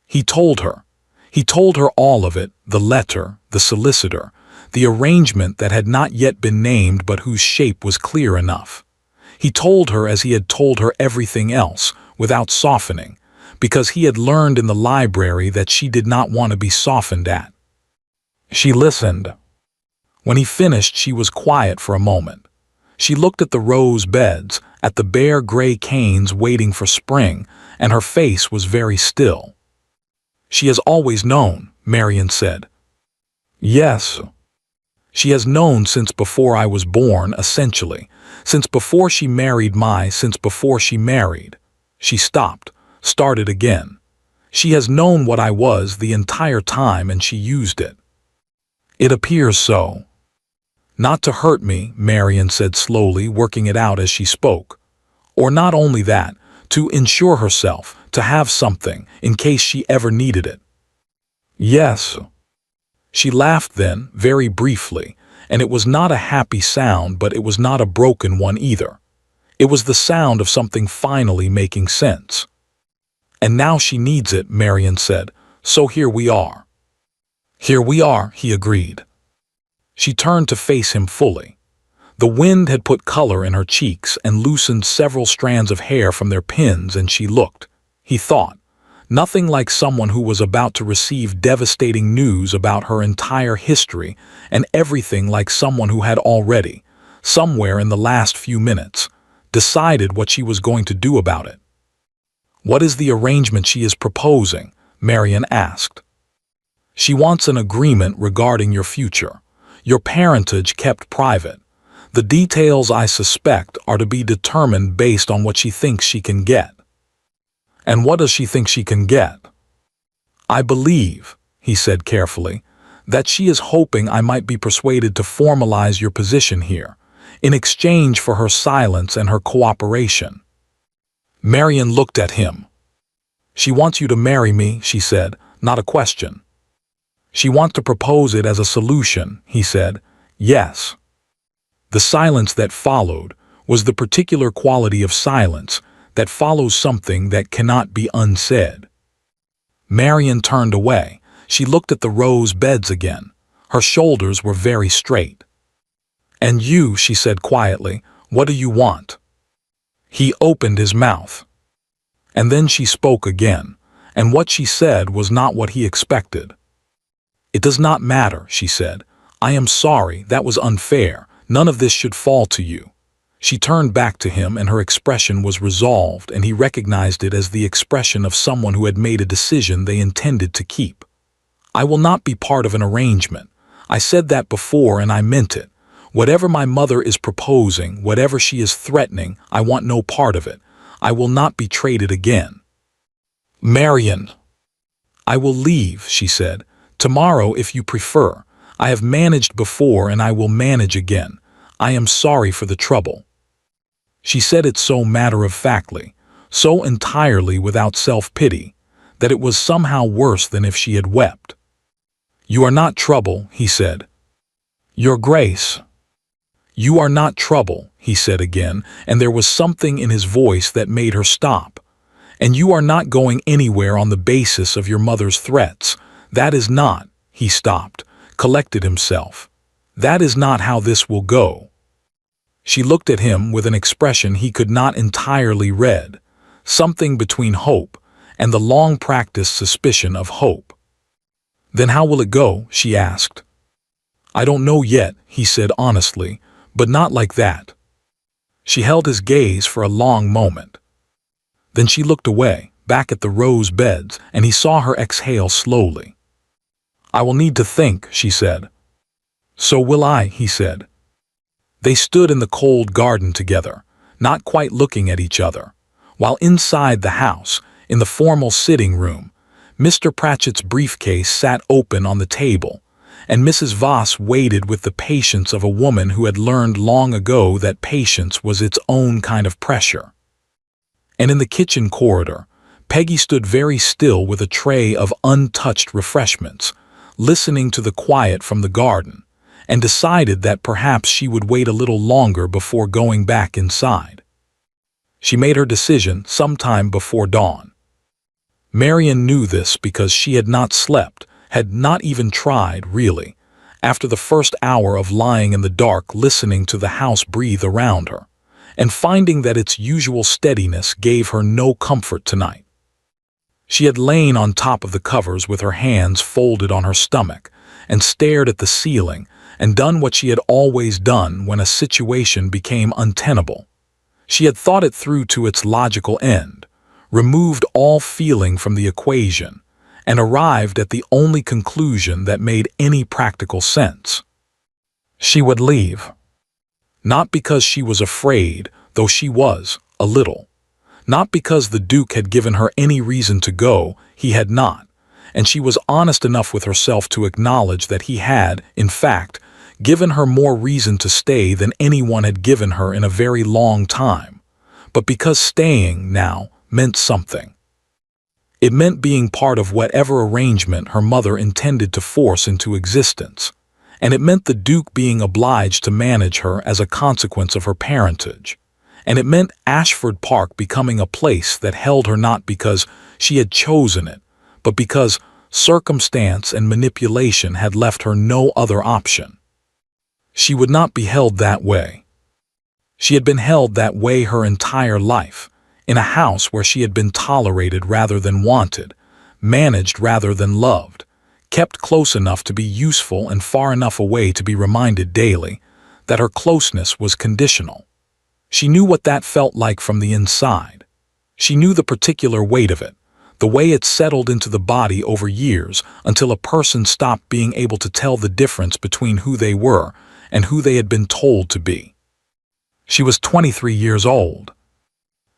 He told her. He told her all of it, the letter, the solicitor, the arrangement that had not yet been named but whose shape was clear enough. He told her as he had told her everything else, without softening, because he had learned in the library that she did not want to be softened at. She listened. When he finished, she was quiet for a moment. She looked at the rose beds, at the bare gray canes waiting for spring, and her face was very still. "She has always known," Marian said. "Yes. She has known since before I was born, essentially, since before she married since before she married." She stopped, started again. "She has known what I was the entire time and she used it." "It appears so." "Not to hurt me," Marian said slowly, working it out as she spoke. "Or not only that, to ensure herself, to have something, in case she ever needed it." "Yes." She laughed then, very briefly, and it was not a happy sound, but it was not a broken one either. It was the sound of something finally making sense. "And now she needs it," Marian said, "so here we are." "Here we are," he agreed. She turned to face him fully. The wind had put color in her cheeks and loosened several strands of hair from their pins, and she looked, he thought, nothing like someone who was about to receive devastating news about her entire history, and everything like someone who had already, somewhere in the last few minutes, decided what she was going to do about it. "What is the arrangement she is proposing?" Marian asked. "She wants an agreement regarding your future, your parentage kept private. The details, I suspect, are to be determined based on what she thinks she can get." "And what does she think she can get?" "I believe," he said carefully, "that she is hoping I might be persuaded to formalize your position here, in exchange for her silence and her cooperation." Marian looked at him. "She wants you to marry me," she said, "not a question." "She wants to propose it as a solution," he said. "Yes." The silence that followed was the particular quality of silence that follows something that cannot be unsaid. Marian turned away. She looked at the rose beds again. Her shoulders were very straight. "And you," she said quietly, "what do you want?" He opened his mouth. And then she spoke again, and what she said was not what he expected. "It does not matter," she said. "I am sorry, that was unfair. None of this should fall to you." She turned back to him and her expression was resolved, and he recognized it as the expression of someone who had made a decision they intended to keep. "I will not be part of an arrangement. I said that before and I meant it. Whatever my mother is proposing, whatever she is threatening, I want no part of it. I will not be traded again." "Marian." "I will leave," she said. "Tomorrow, if you prefer. I have managed before and I will manage again. I am sorry for the trouble." She said it so matter-of-factly, so entirely without self-pity, that it was somehow worse than if she had wept. "You are not trouble," he said. "Your Grace." "You are not trouble," he said again, and there was something in his voice that made her stop. "And you are not going anywhere on the basis of your mother's threats. That is not," he stopped, collected himself. "That is not how this will go." She looked at him with an expression he could not entirely read, something between hope and the long-practiced suspicion of hope. "Then how will it go?" she asked. "I don't know yet," he said honestly, "but not like that." She held his gaze for a long moment. Then she looked away, back at the rose beds, and he saw her exhale slowly. "I will need to think," she said. "So will I," he said. They stood in the cold garden together, not quite looking at each other, while inside the house, in the formal sitting room, Mr. Pratchett's briefcase sat open on the table, and Mrs. Voss waited with the patience of a woman who had learned long ago that patience was its own kind of pressure. And in the kitchen corridor, Peggy stood very still with a tray of untouched refreshments, listening to the quiet from the garden, and decided that perhaps she would wait a little longer before going back inside. She made her decision sometime before dawn. Marian knew this because she had not slept, had not even tried, really, after the first hour of lying in the dark listening to the house breathe around her, and finding that its usual steadiness gave her no comfort tonight. She had lain on top of the covers with her hands folded on her stomach, and stared at the ceiling, and done what she had always done when a situation became untenable. She had thought it through to its logical end, removed all feeling from the equation, and arrived at the only conclusion that made any practical sense. She would leave. Not because she was afraid, though she was, a little. Not because the Duke had given her any reason to go, he had not, and she was honest enough with herself to acknowledge that he had, in fact, given her more reason to stay than anyone had given her in a very long time, but because staying, now, meant something. It meant being part of whatever arrangement her mother intended to force into existence, and it meant the Duke being obliged to manage her as a consequence of her parentage, and it meant Ashford Park becoming a place that held her not because she had chosen it, but because circumstance and manipulation had left her no other option. She would not be held that way. She had been held that way her entire life, in a house where she had been tolerated rather than wanted, managed rather than loved, kept close enough to be useful and far enough away to be reminded daily that her closeness was conditional. She knew what that felt like from the inside. She knew the particular weight of it, the way it settled into the body over years until a person stopped being able to tell the difference between who they were and who they had been told to be. She was 23 years old.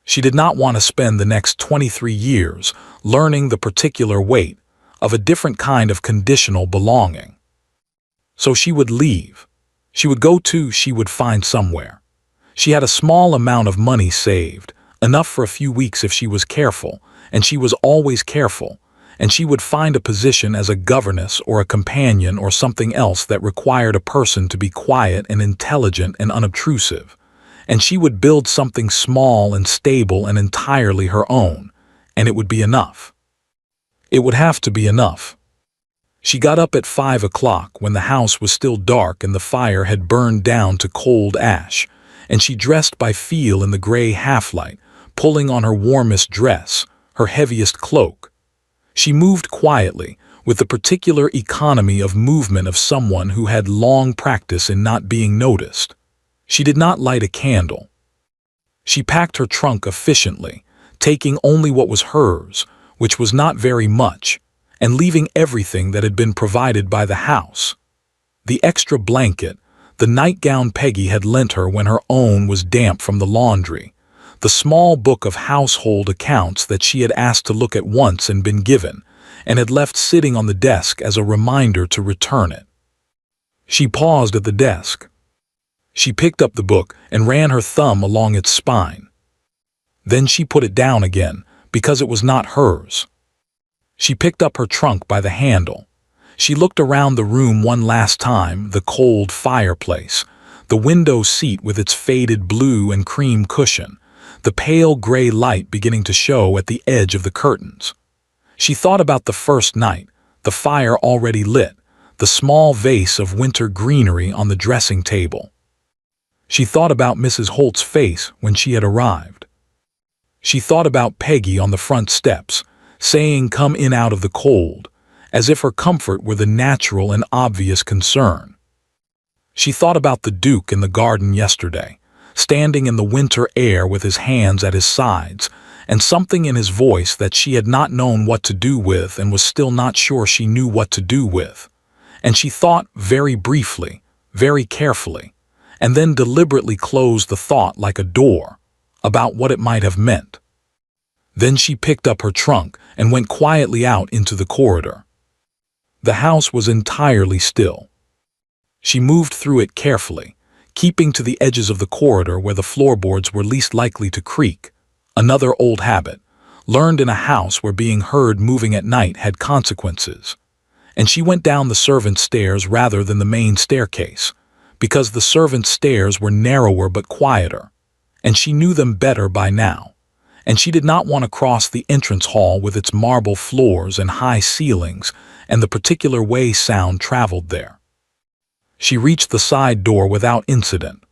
She did not want to spend the next 23 years learning the particular weight of a different kind of conditional belonging. So she would leave. She would she would find somewhere. She had a small amount of money saved, enough for a few weeks if she was careful, and she was always careful, and she would find a position as a governess or a companion or something else that required a person to be quiet and intelligent and unobtrusive, and she would build something small and stable and entirely her own, and it would be enough. It would have to be enough. She got up at 5 o'clock when the house was still dark and the fire had burned down to cold ash, and she dressed by feel in the gray half-light, pulling on her warmest dress, her heaviest cloak. She moved quietly, with the particular economy of movement of someone who had long practice in not being noticed. She did not light a candle. She packed her trunk efficiently, taking only what was hers, which was not very much, and leaving everything that had been provided by the house. The extra blanket, the nightgown Peggy had lent her when her own was damp from the laundry, the small book of household accounts that she had asked to look at once and been given, and had left sitting on the desk as a reminder to return it. She paused at the desk. She picked up the book and ran her thumb along its spine. Then she put it down again, because it was not hers. She picked up her trunk by the handle. She looked around the room one last time, the cold fireplace, The window seat with its faded blue and cream cushion, the pale gray light beginning to show at the edge of the curtains. She thought about the first night, the fire already lit, the small vase of winter greenery on the dressing table. She thought about Mrs. Holt's face when she had arrived. She thought about Peggy on the front steps, saying come in out of the cold, as if her comfort were the natural and obvious concern. She thought about the Duke in the garden yesterday, standing in the winter air with his hands at his sides, and something in his voice that she had not known what to do with and was still not sure she knew what to do with. And she thought very briefly, very carefully, and then deliberately closed the thought like a door, about what it might have meant. Then she picked up her trunk and went quietly out into the corridor. The house was entirely still. She moved through it carefully, keeping to the edges of the corridor where the floorboards were least likely to creak, another old habit, learned in a house where being heard moving at night had consequences. And she went down the servants' stairs rather than the main staircase, because the servants' stairs were narrower but quieter, and she knew them better by now, and she did not want to cross the entrance hall with its marble floors and high ceilings and the particular way sound traveled there. She reached the side door without incident.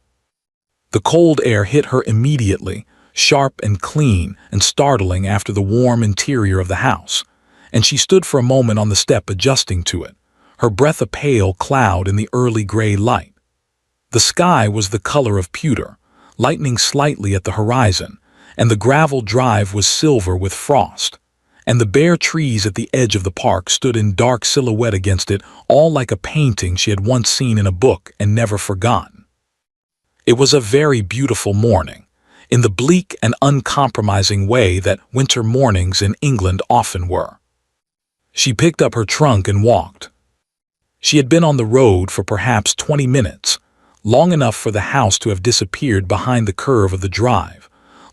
The cold air hit her immediately, sharp and clean and startling after the warm interior of the house, and she stood for a moment on the step adjusting to it, her breath a pale cloud in the early gray light. The sky was the color of pewter, lightening slightly at the horizon, and the gravel drive was silver with frost, and the bare trees at the edge of the park stood in dark silhouette against it, all like a painting she had once seen in a book and never forgotten. It was a very beautiful morning, in the bleak and uncompromising way that winter mornings in England often were. She picked up her trunk and walked. She had been on the road for perhaps 20 minutes, long enough for the house to have disappeared behind the curve of the drive,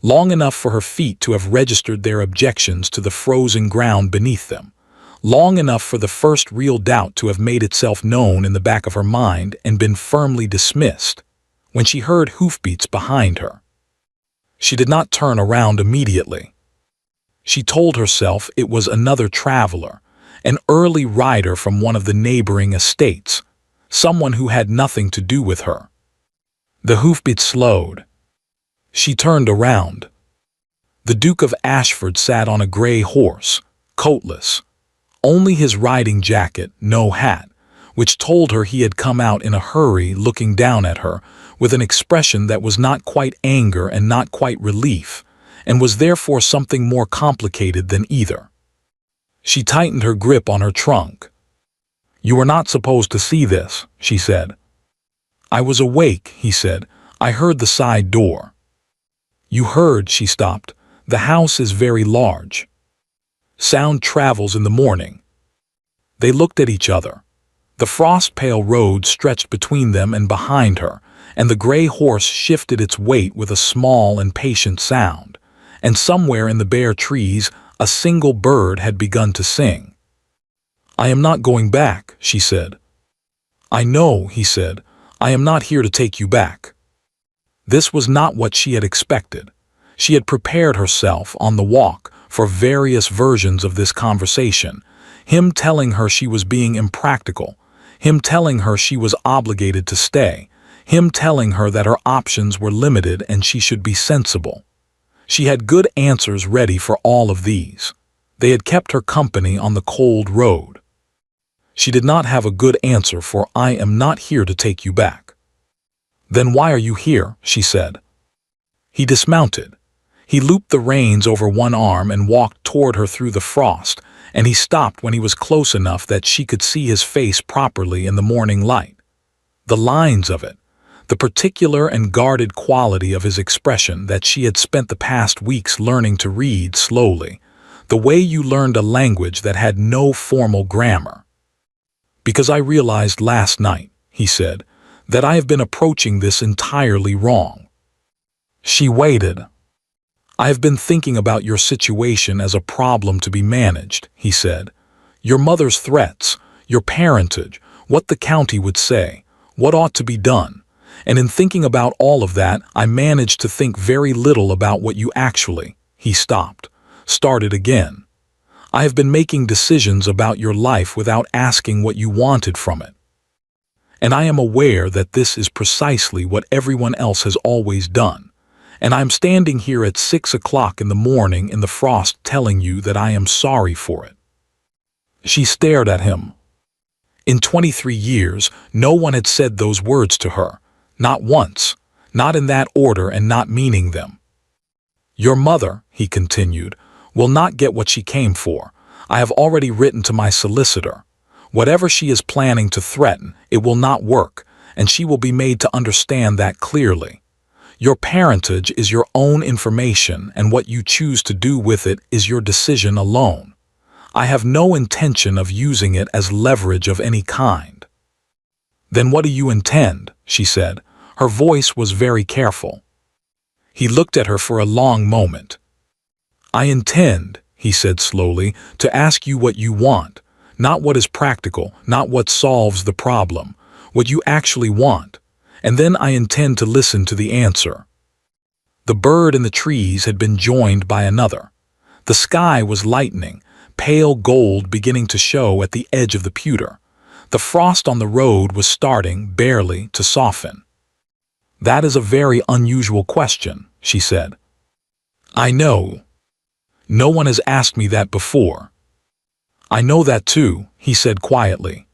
long enough for her feet to have registered their objections to the frozen ground beneath them, long enough for the first real doubt to have made itself known in the back of her mind and been firmly dismissed, when she heard hoofbeats behind her. She did not turn around immediately. She told herself it was another traveler, an early rider from one of the neighboring estates, someone who had nothing to do with her. The hoofbeats slowed. She turned around. The Duke of Ashford sat on a gray horse, coatless, only his riding jacket, no hat, which told her he had come out in a hurry, looking down at her with an expression that was not quite anger and not quite relief, and was therefore something more complicated than either. She tightened her grip on her trunk. "You are not supposed to see this," she said. "I was awake," he said. "I heard the side door." "You heard," she stopped. "The house is very large. Sound travels in the morning." They looked at each other. The frost-pale road stretched between them and behind her, and the gray horse shifted its weight with a small and patient sound, and somewhere in the bare trees a single bird had begun to sing. "I am not going back," she said. "I know," he said. "I am not here to take you back." This was not what she had expected. She had prepared herself on the walk for various versions of this conversation, him telling her she was being impractical, him telling her she was obligated to stay, him telling her that her options were limited and she should be sensible. She had good answers ready for all of these. They had kept her company on the cold road. She did not have a good answer for "I am not here to take you back." "Then why are you here?" she said. He dismounted. He looped the reins over one arm and walked toward her through the frost, and he stopped when he was close enough that she could see his face properly in the morning light. The lines of it, the particular and guarded quality of his expression that she had spent the past weeks learning to read slowly, the way you learned a language that had no formal grammar. "Because I realized last night," he said, "that I have been approaching this entirely wrong." She waited. "I have been thinking about your situation as a problem to be managed," he said. "Your mother's threats, your parentage, what the county would say, what ought to be done, And in thinking about all of that, I managed to think very little about what you actually." He stopped, started again. "I have been making decisions about your life without asking what you wanted from it. And I am aware that this is precisely what everyone else has always done. And I'm standing here at 6 o'clock in the morning in the frost telling you that I am sorry for it." She stared at him. In 23 years, no one had said those words to her. Not once, not in that order and not meaning them. "Your mother," he continued, "will not get what she came for. I have already written to my solicitor. Whatever she is planning to threaten, it will not work, and she will be made to understand that clearly. Your parentage is your own information, and what you choose to do with it is your decision alone. I have no intention of using it as leverage of any kind." "Then what do you intend?" she said. Her voice was very careful. He looked at her for a long moment. "I intend," he said slowly, "to ask you what you want. Not what is practical, not what solves the problem, what you actually want, and then I intend to listen to the answer." The bird in the trees had been joined by another. The sky was lightening, pale gold beginning to show at the edge of the pewter. The frost on the road was starting, barely, to soften. "That is a very unusual question," she said. "I know. No one has asked me that before." "I know that too," he said quietly.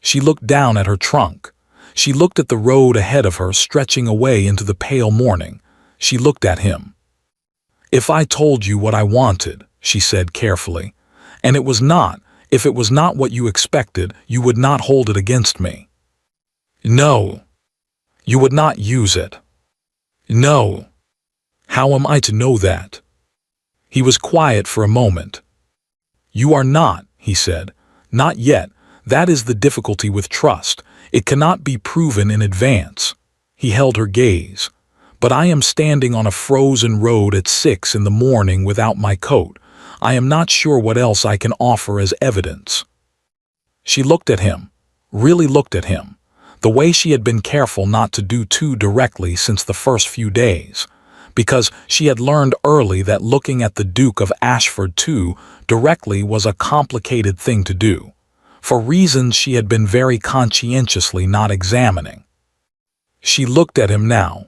She looked down at her trunk. She looked at the road ahead of her stretching away into the pale morning. She looked at him. "If I told you what I wanted," she said carefully, "and if it was not what you expected, you would not hold it against me." "No. You would not use it." "No. How am I to know that?" He was quiet for a moment. "You are not," he said. "Not yet. That is the difficulty with trust. It cannot be proven in advance." He held her gaze. "But I am standing on a frozen road at 6 in the morning without my coat. I am not sure what else I can offer as evidence." She looked at him, really looked at him, the way she had been careful not to do too directly since the first few days, because she had learned early that looking at the Duke of Ashford too directly was a complicated thing to do, for reasons she had been very conscientiously not examining. She looked at him now.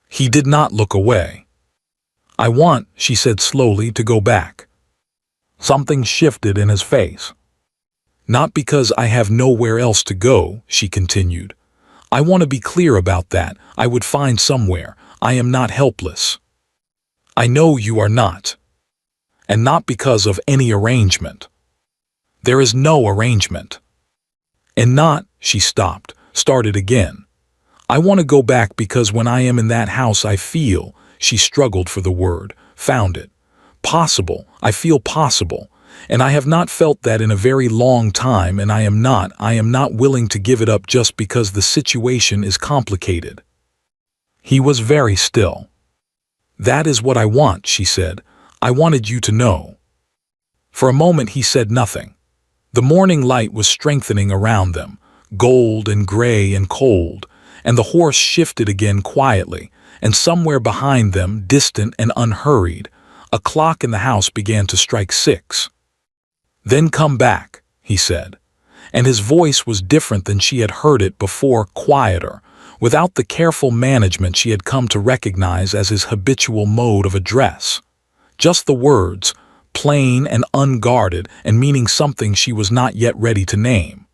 He did not look away. "I want," she said slowly, "to go back." Something shifted in his face. "Not because I have nowhere else to go," she continued. "I want to be clear about that. I would find somewhere. I am not helpless." "I know you are not. And not because of any arrangement. There is no arrangement. And not," she stopped, started again. "I want to go back because when I am in that house I feel," she struggled for the word, found it, "possible. I feel possible. And I have not felt that in a very long time, and I am not willing to give it up just because the situation is complicated." He was very still. "That is what I want," she said. "I wanted you to know." For a moment he said nothing. The morning light was strengthening around them, gold and gray and cold, and the horse shifted again quietly, and somewhere behind them, distant and unhurried, a clock in the house began to strike 6. "Then come back," he said, and his voice was different than she had heard it before, quieter, without the careful management she had come to recognize as his habitual mode of address. Just the words, plain and unguarded and meaning something she was not yet ready to name.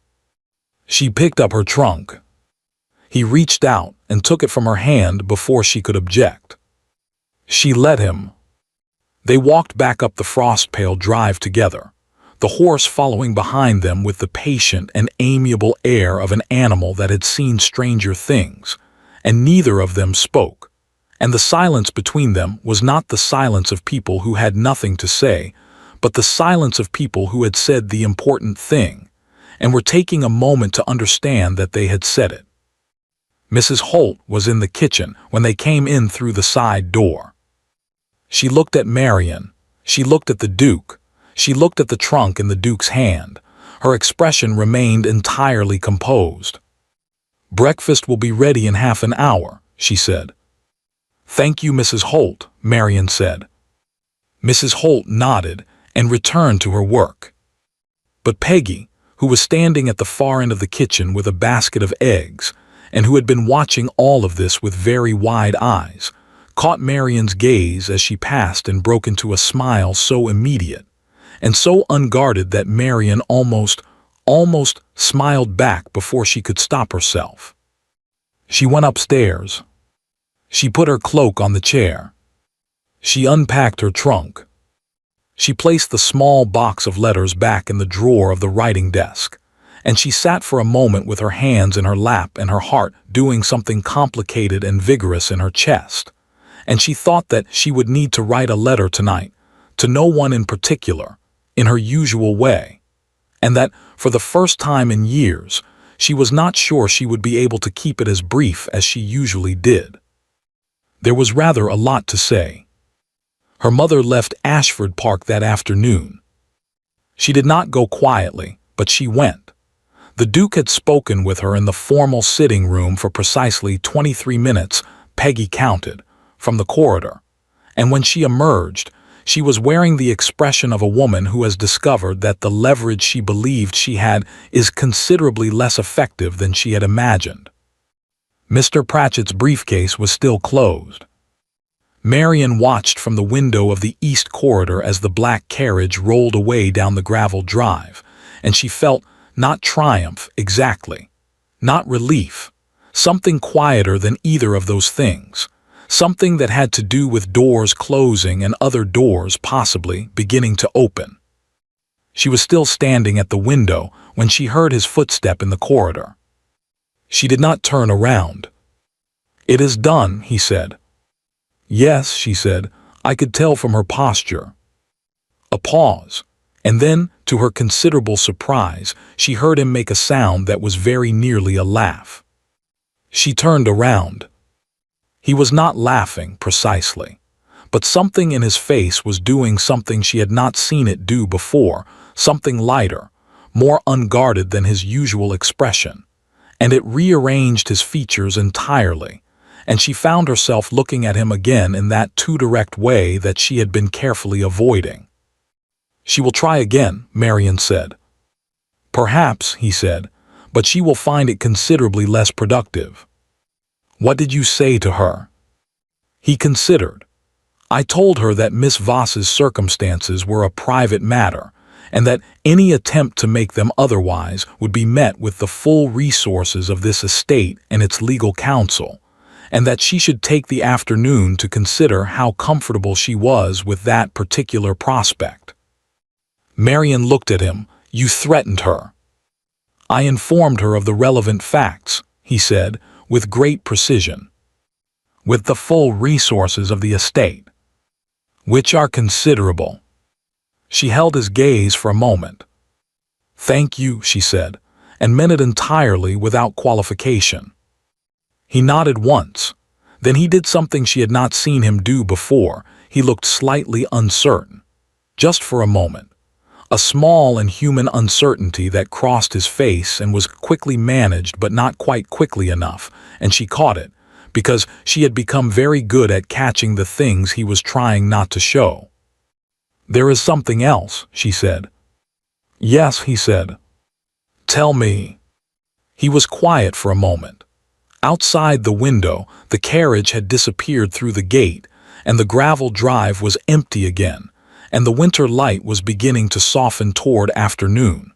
She picked up her trunk. He reached out and took it from her hand before she could object. She let him. They walked back up the frost-pale drive together, the horse following behind them with the patient and amiable air of an animal that had seen stranger things, and neither of them spoke. And the silence between them was not the silence of people who had nothing to say, but the silence of people who had said the important thing, and were taking a moment to understand that they had said it. Mrs. Holt was in the kitchen when they came in through the side door. She looked at Marian. She looked at the Duke. She looked at the trunk in the Duke's hand. Her expression remained entirely composed. Breakfast will be ready in half an hour, she said. Thank you, Mrs. Holt, Marion said. Mrs. Holt nodded and returned to her work. But Peggy, who was standing at the far end of the kitchen with a basket of eggs, and who had been watching all of this with very wide eyes, caught Marion's gaze as she passed and broke into a smile so immediate and so unguarded that Marion almost smiled back before she could stop herself. She went upstairs. She put her cloak on the chair. She unpacked her trunk. She placed the small box of letters back in the drawer of the writing desk, and she sat for a moment with her hands in her lap and her heart doing something complicated and vigorous in her chest. And she thought that she would need to write a letter tonight, to no one in particular, in her usual way, and that, for the first time in years, she was not sure she would be able to keep it as brief as she usually did. There was rather a lot to say. Her mother left Ashford Park that afternoon. She did not go quietly, but she went. The Duke had spoken with her in the formal sitting room for precisely 23 minutes, Peggy counted, from the corridor, and when she emerged, she was wearing the expression of a woman who has discovered that the leverage she believed she had is considerably less effective than she had imagined. Mr. Pratchett's briefcase was still closed. Marion watched from the window of the east corridor as the black carriage rolled away down the gravel drive, and she felt not triumph exactly, not relief, something quieter than either of those things, something that had to do with doors closing and other doors possibly beginning to open. She was still standing at the window when she heard his footstep in the corridor. She did not turn around. "It is done," he said. "Yes," she said. "I could tell from her posture." A pause, and then, to her considerable surprise, she heard him make a sound that was very nearly a laugh. She turned around. He was not laughing, precisely, but something in his face was doing something she had not seen it do before, something lighter, more unguarded than his usual expression, and it rearranged his features entirely, and she found herself looking at him again in that too direct way that she had been carefully avoiding. "She will try again," Marion said. "Perhaps," he said, "but she will find it considerably less productive." "What did you say to her?" He considered. "I told her that Miss Voss's circumstances were a private matter, and that any attempt to make them otherwise would be met with the full resources of this estate and its legal counsel, and that she should take the afternoon to consider how comfortable she was with that particular prospect." Marion looked at him. "You threatened her." "I informed her of the relevant facts," he said, with great precision. "With the full resources of the estate." "Which are considerable." She held his gaze for a moment. "Thank you," she said, and meant it entirely without qualification. He nodded once. Then he did something she had not seen him do before. He looked slightly uncertain. Just for a moment. A small and human uncertainty that crossed his face and was quickly managed, but not quite quickly enough, and she caught it, because she had become very good at catching the things he was trying not to show. "There is something else," she said. "Yes," he said. "Tell me." He was quiet for a moment. Outside the window, the carriage had disappeared through the gate, and the gravel drive was empty again, and the winter light was beginning to soften toward afternoon.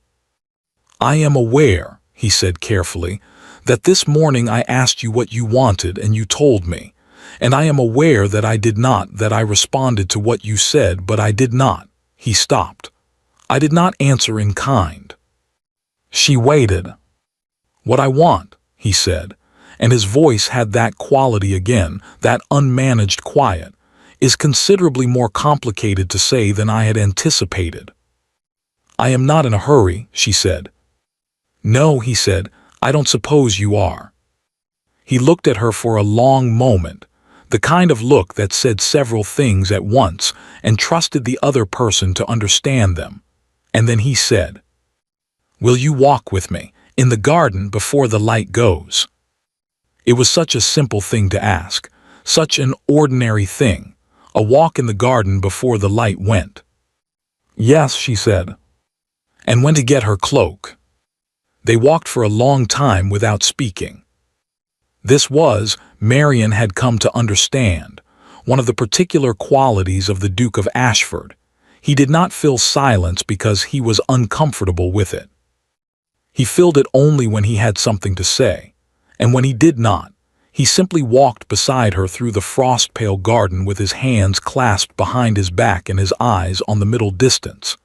"I am aware," he said carefully, "that this morning I asked you what you wanted and you told me, and I am aware that I responded to what you said, but I did not." He stopped. "I did not answer in kind." She waited. "What I want," he said, and his voice had that quality again, that unmanaged quiet, "is considerably more complicated to say than I had anticipated." "I am not in a hurry," she said. "No," he said, "I don't suppose you are." He looked at her for a long moment, the kind of look that said several things at once and trusted the other person to understand them, and then he said, "Will you walk with me, in the garden before the light goes?" It was such a simple thing to ask, such an ordinary thing, a walk in the garden before the light went. "Yes," she said, and went to get her cloak. They walked for a long time without speaking. This was, Marian had come to understand, one of the particular qualities of the Duke of Ashford. He did not fill silence because he was uncomfortable with it. He filled it only when he had something to say, and when he did not, he simply walked beside her through the frost-pale garden with his hands clasped behind his back and his eyes on the middle distance.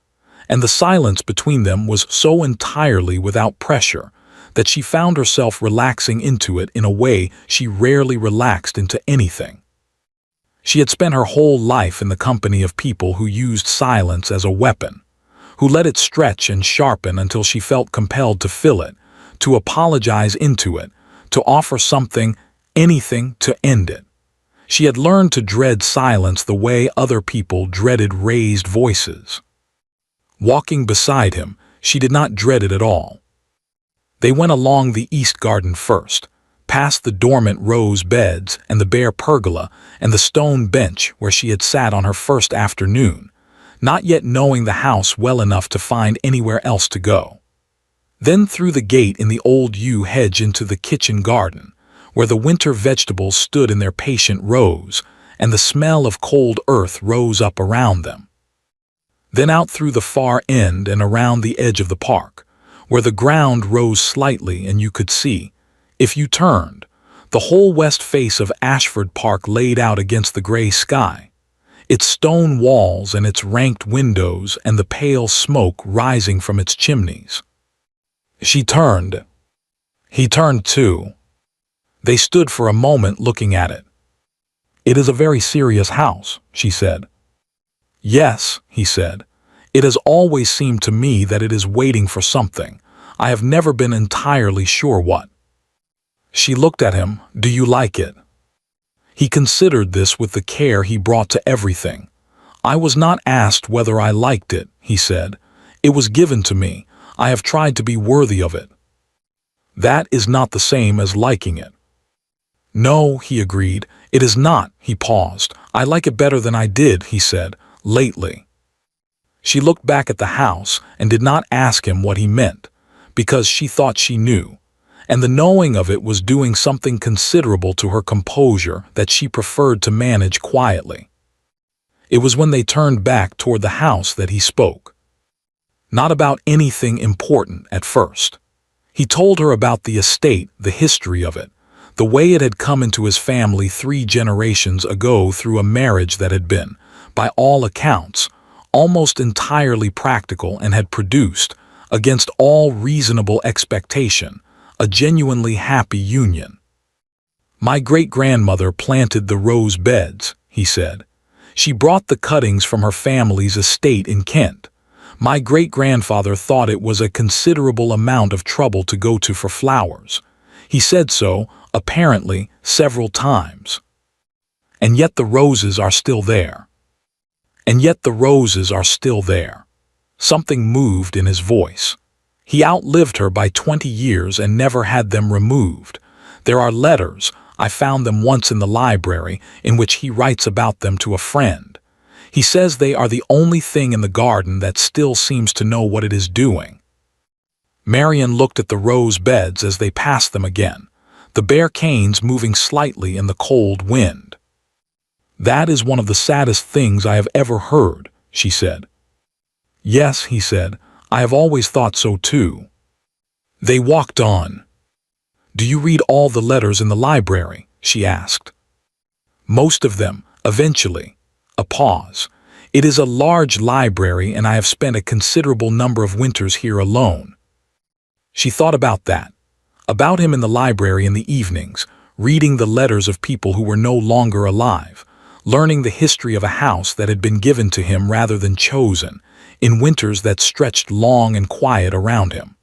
And the silence between them was so entirely without pressure that she found herself relaxing into it in a way she rarely relaxed into anything. She had spent her whole life in the company of people who used silence as a weapon, who let it stretch and sharpen until she felt compelled to fill it, to apologize into it, to offer something, anything to end it. She had learned to dread silence the way other people dreaded raised voices. Walking beside him, she did not dread it at all. They went along the east garden first, past the dormant rose beds and the bare pergola and the stone bench where she had sat on her first afternoon, not yet knowing the house well enough to find anywhere else to go. Then through the gate in the old yew hedge into the kitchen garden, where the winter vegetables stood in their patient rows, and the smell of cold earth rose up around them. Then out through the far end and around the edge of the park, where the ground rose slightly and you could see, if you turned, the whole west face of Ashford Park laid out against the gray sky, its stone walls and its ranked windows and the pale smoke rising from its chimneys. She turned. He turned too. They stood for a moment looking at it. "It is a very serious house," she said. "Yes," he said. "It has always seemed to me that it is waiting for something. I have never been entirely sure what." She looked at him. "Do you like it?" He considered this with the care he brought to everything. "I was not asked whether I liked it," he said. "It was given to me. I have tried to be worthy of it." "That is not the same as liking it." "No," he agreed. "It is not." He paused. "I like it better than I did," he said, "lately." She looked back at the house and did not ask him what he meant, because she thought she knew, and the knowing of it was doing something considerable to her composure that she preferred to manage quietly. It was when they turned back toward the house that he spoke. Not about anything important at first. He told her about the estate, the history of it, the way it had come into his family 3 generations ago through a marriage that had been, by all accounts, almost entirely practical and had produced, against all reasonable expectation, a genuinely happy union. "My great-grandmother planted the rose beds," he said. "She brought the cuttings from her family's estate in Kent. My great-grandfather thought it was a considerable amount of trouble to go to for flowers. He said so, apparently, several times. And yet the roses are still there. And yet the roses are still there." Something moved in his voice. "He outlived her by 20 years and never had them removed. There are letters, I found them once in the library, in which he writes about them to a friend. He says they are the only thing in the garden that still seems to know what it is doing." Marian looked at the rose beds as they passed them again, the bare canes moving slightly in the cold wind. "That is one of the saddest things I have ever heard," she said. "Yes," he said, "I have always thought so too." They walked on. "Do you read all the letters in the library?" she asked. "Most of them, eventually." A pause. "It is a large library and I have spent a considerable number of winters here alone." She thought about that, about him in the library in the evenings, reading the letters of people who were no longer alive, learning the history of a house that had been given to him rather than chosen, in winters that stretched long and quiet around him.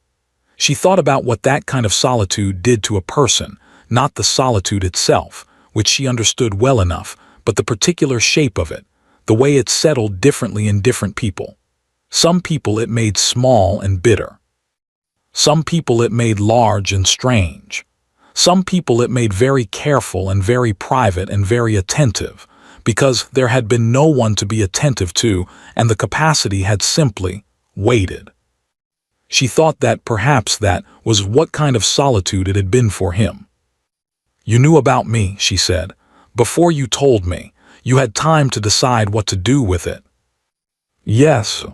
She thought about what that kind of solitude did to a person, not the solitude itself, which she understood well enough, but the particular shape of it, the way it settled differently in different people. Some people it made small and bitter. Some people it made large and strange. Some people it made very careful and very private and very attentive, because there had been no one to be attentive to, and the capacity had simply waited. She thought that perhaps that was what kind of solitude it had been for him. "You knew about me," she said. "Before you told me, you had time to decide what to do with it." "Yes.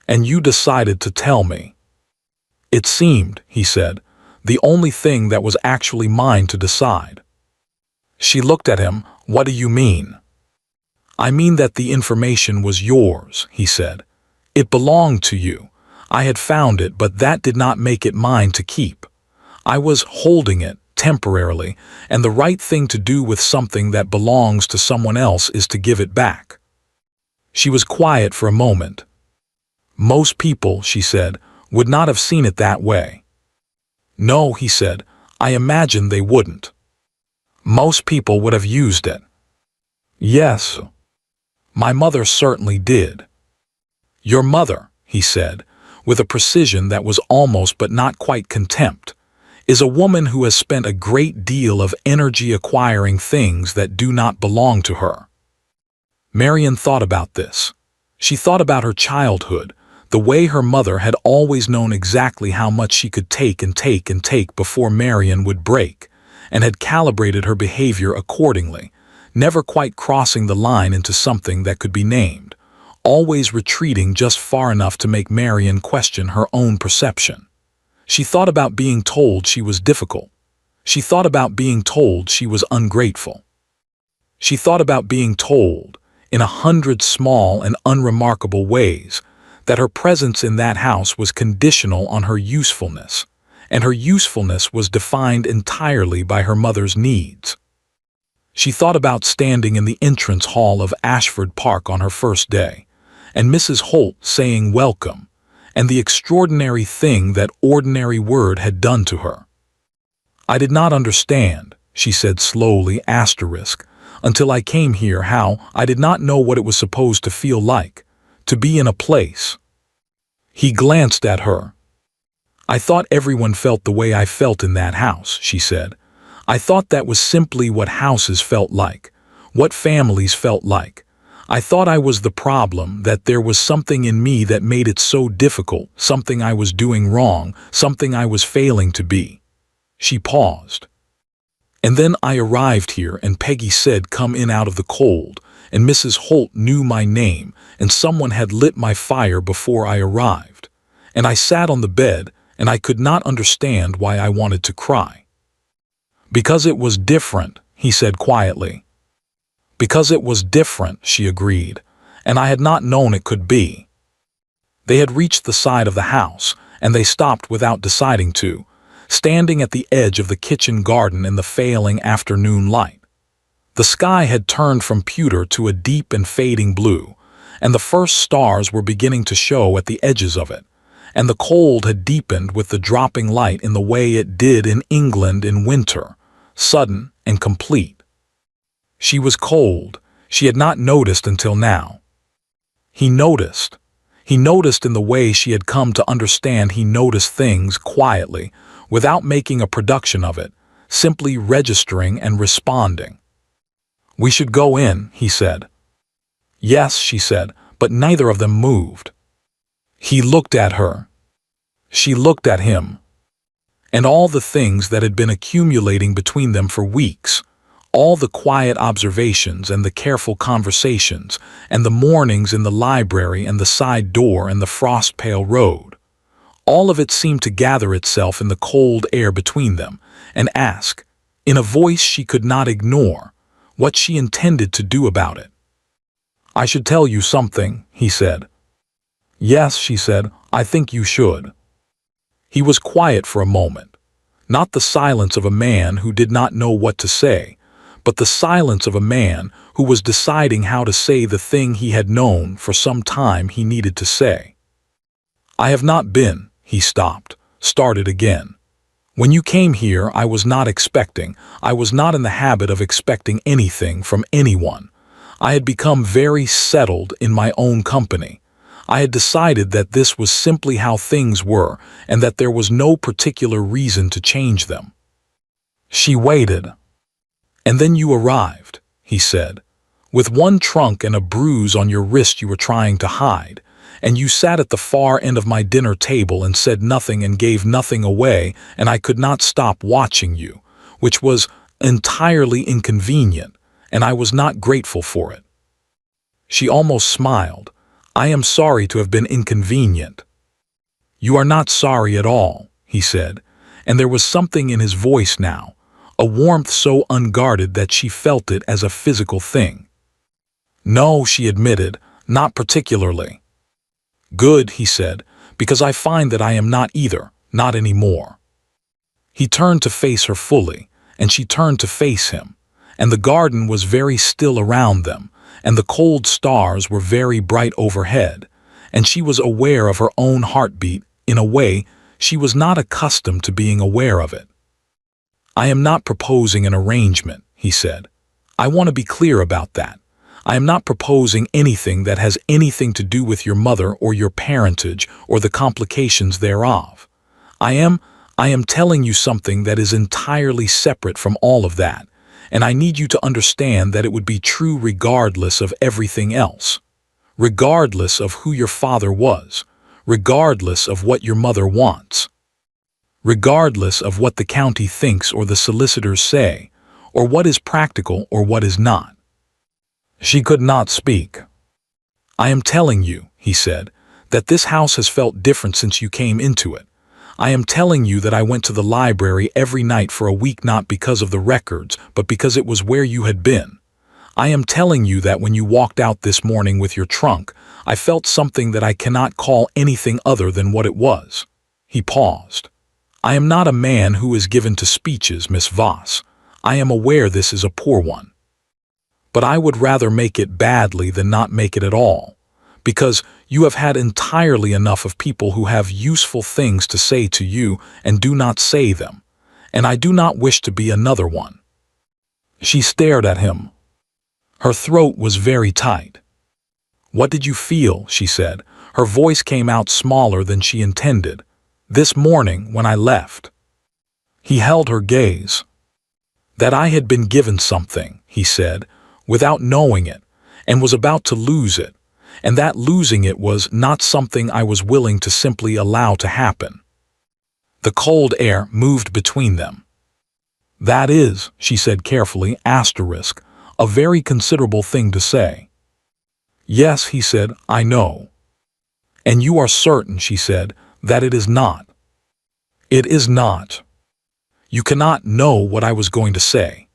And you decided to tell me." "It seemed," he said, "the only thing that was actually mine to decide." She looked at him. "What do you mean?" "I mean that the information was yours," he said. "It belonged to you. I had found it, but that did not make it mine to keep. I was holding it, temporarily, and the right thing to do with something that belongs to someone else is to give it back." She was quiet for a moment. "Most people," she said, "would not have seen it that way." "No," he said, "I imagine they wouldn't. Most people would have used it." "Yes. My mother certainly did." "Your mother," he said, with a precision that was almost but not quite contempt, "is a woman who has spent a great deal of energy acquiring things that do not belong to her." Marian thought about this. She thought about her childhood, the way her mother had always known exactly how much she could take and take and take before Marian would break, and had calibrated her behavior accordingly, never quite crossing the line into something that could be named, always retreating just far enough to make Marian question her own perception. She thought about being told she was difficult. She thought about being told she was ungrateful. She thought about being told, in 100 small and unremarkable ways, that her presence in that house was conditional on her usefulness, and her usefulness was defined entirely by her mother's needs. She thought about standing in the entrance hall of Ashford Park on her first day, and Mrs. Holt saying welcome, and the extraordinary thing that ordinary word had done to her. "I did not understand," she said slowly, until I came here, how I did not know what it was supposed to feel like, to be in a place. He glanced at her. "I thought everyone felt the way I felt in that house," she said. "I thought that was simply what houses felt like, what families felt like. I thought I was the problem, that there was something in me that made it so difficult, something I was doing wrong, something I was failing to be." She paused. "And then I arrived here, and Peggy said come in out of the cold, and Mrs. Holt knew my name, and someone had lit my fire before I arrived. And I sat on the bed, and I could not understand why I wanted to cry." "Because it was different," he said quietly. "Because it was different," she agreed, "and I had not known it could be." They had reached the side of the house, and they stopped without deciding to, standing at the edge of the kitchen garden in the failing afternoon light. The sky had turned from pewter to a deep and fading blue, and the first stars were beginning to show at the edges of it, and the cold had deepened with the dropping light in the way it did in England in winter, sudden and complete. She was cold. She had not noticed until now. He noticed. He noticed in the way she had come to understand. He noticed things quietly, without making a production of it, simply registering and responding. "We should go in," he said. "Yes," she said, but neither of them moved. He looked at her. She looked at him. And all the things that had been accumulating between them for weeks, all the quiet observations and the careful conversations, and the mornings in the library and the side door and the frost-pale road, all of it seemed to gather itself in the cold air between them and ask, in a voice she could not ignore, what she intended to do about it. "I should tell you something," he said. "Yes," she said, "I think you should." He was quiet for a moment, not the silence of a man who did not know what to say, but the silence of a man who was deciding how to say the thing he had known for some time he needed to say. "I have not been," he stopped, started again. "When you came here, I was not in the habit of expecting anything from anyone. I had become very settled in my own company. I had decided that this was simply how things were and that there was no particular reason to change them." She waited. And then you arrived, he said, with one trunk and a bruise on your wrist you were trying to hide, and you sat at the far end of my dinner table and said nothing and gave nothing away, and I could not stop watching you, which was entirely inconvenient, and I was not grateful for it. She almost smiled. I am sorry to have been inconvenient. You are not sorry at all, he said, and there was something in his voice now, a warmth so unguarded that she felt it as a physical thing. No, she admitted, not particularly. Good, he said, because I find that I am not either, not anymore. He turned to face her fully, and she turned to face him, and the garden was very still around them, and the cold stars were very bright overhead, and she was aware of her own heartbeat in a way she was not accustomed to being aware of it. I am not proposing an arrangement, he said. I want to be clear about that. I am not proposing anything that has anything to do with your mother or your parentage or the complications thereof. I am telling you something that is entirely separate from all of that, and I need you to understand that it would be true regardless of everything else. Regardless of who your father was, regardless of what your mother wants, regardless of what the county thinks or the solicitors say, or what is practical or what is not. She could not speak. I am telling you, he said, that this house has felt different since you came into it. I am telling you that I went to the library every night for a week not because of the records, but because it was where you had been. I am telling you that when you walked out this morning with your trunk, I felt something that I cannot call anything other than what it was. He paused. I am not a man who is given to speeches, Miss Voss. I am aware this is a poor one. But I would rather make it badly than not make it at all, because you have had entirely enough of people who have useful things to say to you and do not say them, and I do not wish to be another one. She stared at him. Her throat was very tight. What did you feel? She said. Her voice came out smaller than she intended. This morning when I left. He held her gaze. That I had been given something, he said, without knowing it, and was about to lose it, and that losing it was not something I was willing to simply allow to happen. The cold air moved between them. That is, she said carefully, asterisk, a very considerable thing to say. Yes, he said, I know. And you are certain, she said, that it is not. It is not. You cannot know what I was going to say.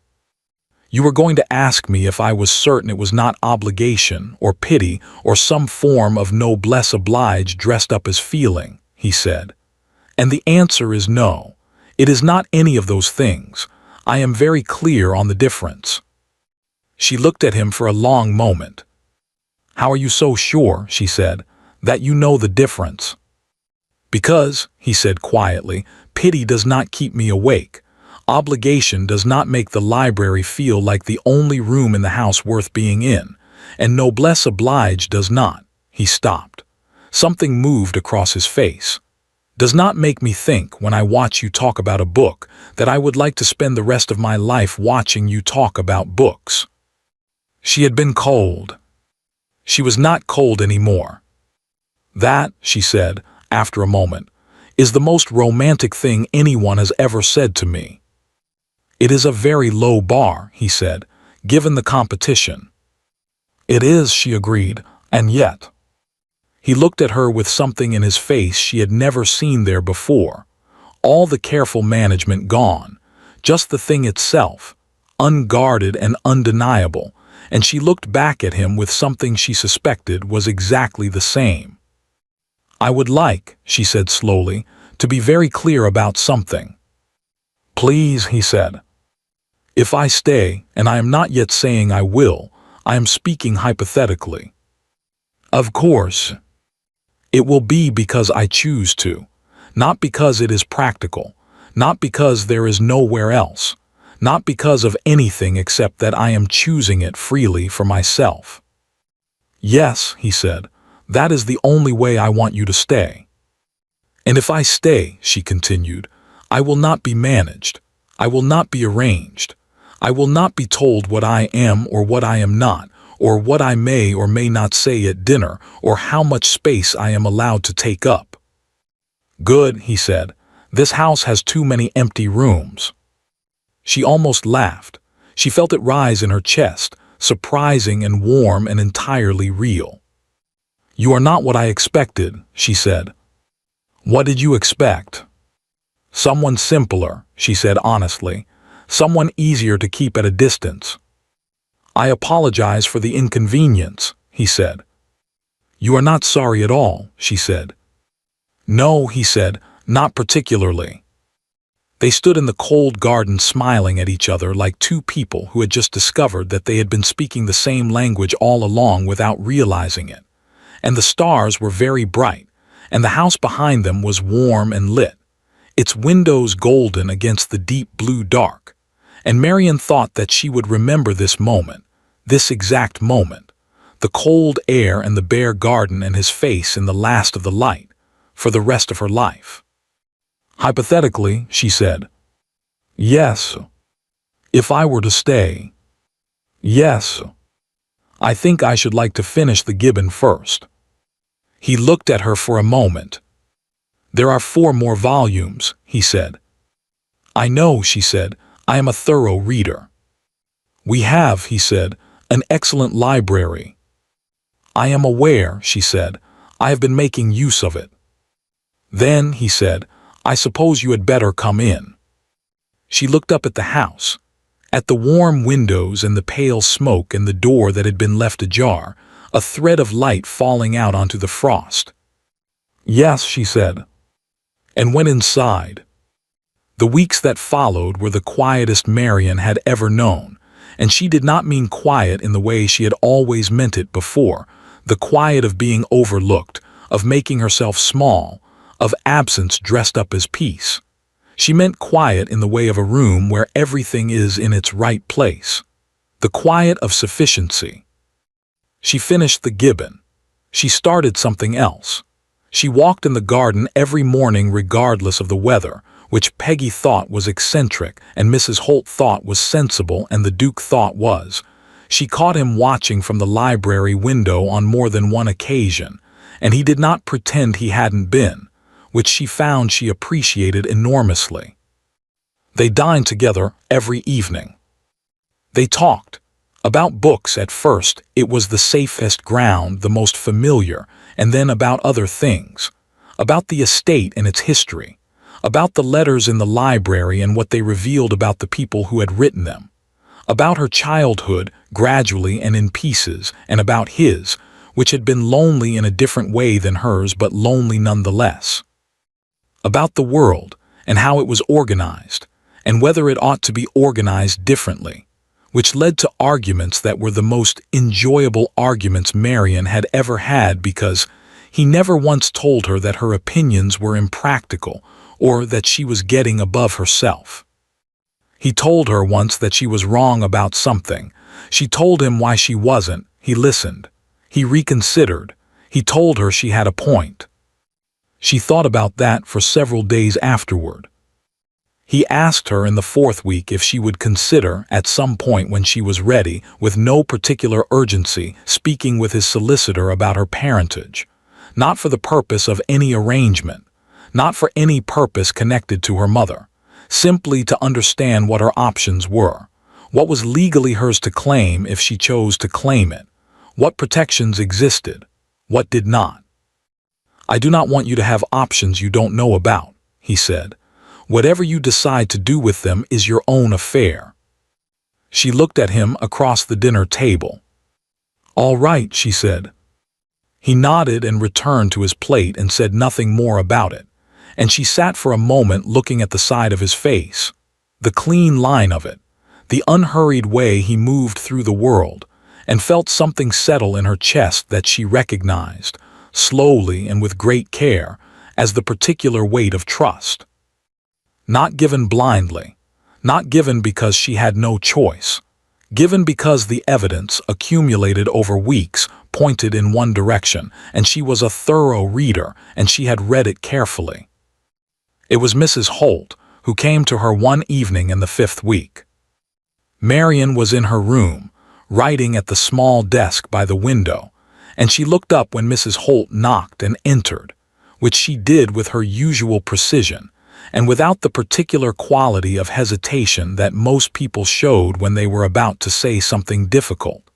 You were going to ask me if I was certain it was not obligation or pity or some form of noblesse oblige dressed up as feeling, he said. And the answer is no. It is not any of those things. I am very clear on the difference. She looked at him for a long moment. How are you so sure, she said, that you know the difference? Because, he said quietly, pity does not keep me awake. Obligation does not make the library feel like the only room in the house worth being in, and noblesse oblige does not. He stopped. Something moved across his face. Does not make me think, when I watch you talk about a book, that I would like to spend the rest of my life watching you talk about books. She had been cold. She was not cold anymore. That, she said, after a moment, is the most romantic thing anyone has ever said to me. It is a very low bar, he said, given the competition. It is, she agreed, and yet. He looked at her with something in his face she had never seen there before. All the careful management gone, just the thing itself, unguarded and undeniable, and she looked back at him with something she suspected was exactly the same. I would like, she said slowly, to be very clear about something. Please, he said. If I stay, and I am not yet saying I will, I am speaking hypothetically. Of course. It will be because I choose to, not because it is practical, not because there is nowhere else, not because of anything except that I am choosing it freely for myself. Yes, he said, that is the only way I want you to stay. And if I stay, she continued, I will not be managed. I will not be arranged. I will not be told what I am or what I am not, or what I may or may not say at dinner, or how much space I am allowed to take up. Good, he said. This house has too many empty rooms. She almost laughed. She felt it rise in her chest, surprising and warm and entirely real. You are not what I expected, she said. What did you expect? Someone simpler, she said honestly. Someone easier to keep at a distance. I apologize for the inconvenience, he said. You are not sorry at all, she said. No, he said, not particularly. They stood in the cold garden smiling at each other like two people who had just discovered that they had been speaking the same language all along without realizing it. And the stars were very bright, and the house behind them was warm and lit, its windows golden against the deep blue dark. And Marian thought that she would remember this moment, this exact moment, the cold air and the bare garden and his face in the last of the light, for the rest of her life. Hypothetically, she said. Yes. If I were to stay. Yes. I think I should like to finish the Gibbon first. He looked at her for a moment. There are 4 more volumes, he said. I know, she said. I am a thorough reader. We have, he said, an excellent library. I am aware, she said. I have been making use of it. Then, he said, I suppose you had better come in. She looked up at the house, at the warm windows and the pale smoke and the door that had been left ajar, a thread of light falling out onto the frost. Yes, she said, and went inside. The weeks that followed were the quietest Marian had ever known, and she did not mean quiet in the way she had always meant it before, the quiet of being overlooked, of making herself small, of absence dressed up as peace. She meant quiet in the way of a room where everything is in its right place, the quiet of sufficiency. She finished the Gibbon. She started something else. She walked in the garden every morning regardless of the weather, which Peggy thought was eccentric and Mrs. Holt thought was sensible and the Duke thought was. She caught him watching from the library window on more than one occasion, and he did not pretend he hadn't been, which she found she appreciated enormously. They dined together every evening. They talked. About books at first, it was the safest ground, the most familiar, and then about other things. About the estate and its history. About the letters in the library and what they revealed about the people who had written them. About her childhood, gradually and in pieces, and about his, which had been lonely in a different way than hers but lonely nonetheless. About the world, and how it was organized, and whether it ought to be organized differently, which led to arguments that were the most enjoyable arguments Marian had ever had because he never once told her that her opinions were impractical or that she was getting above herself. He told her once that she was wrong about something. She told him why she wasn't. He listened. He reconsidered. He told her she had a point. She thought about that for several days afterward. He asked her in the 4th week if she would consider, at some point when she was ready, with no particular urgency, speaking with his solicitor about her parentage, not for the purpose of any arrangement, not for any purpose connected to her mother, simply to understand what her options were, what was legally hers to claim if she chose to claim it, what protections existed, what did not. I do not want you to have options you don't know about, he said. Whatever you decide to do with them is your own affair. She looked at him across the dinner table. All right, she said. He nodded and returned to his plate and said nothing more about it, and she sat for a moment looking at the side of his face, the clean line of it, the unhurried way he moved through the world, and felt something settle in her chest that she recognized, slowly and with great care, as the particular weight of trust. Not given blindly, not given because she had no choice, given because the evidence, accumulated over weeks, pointed in one direction, and she was a thorough reader, and she had read it carefully. It was Mrs. Holt, who came to her one evening in the 5th week. Marion was in her room, writing at the small desk by the window, and she looked up when Mrs. Holt knocked and entered, which she did with her usual precision, and without the particular quality of hesitation that most people showed when they were about to say something difficult.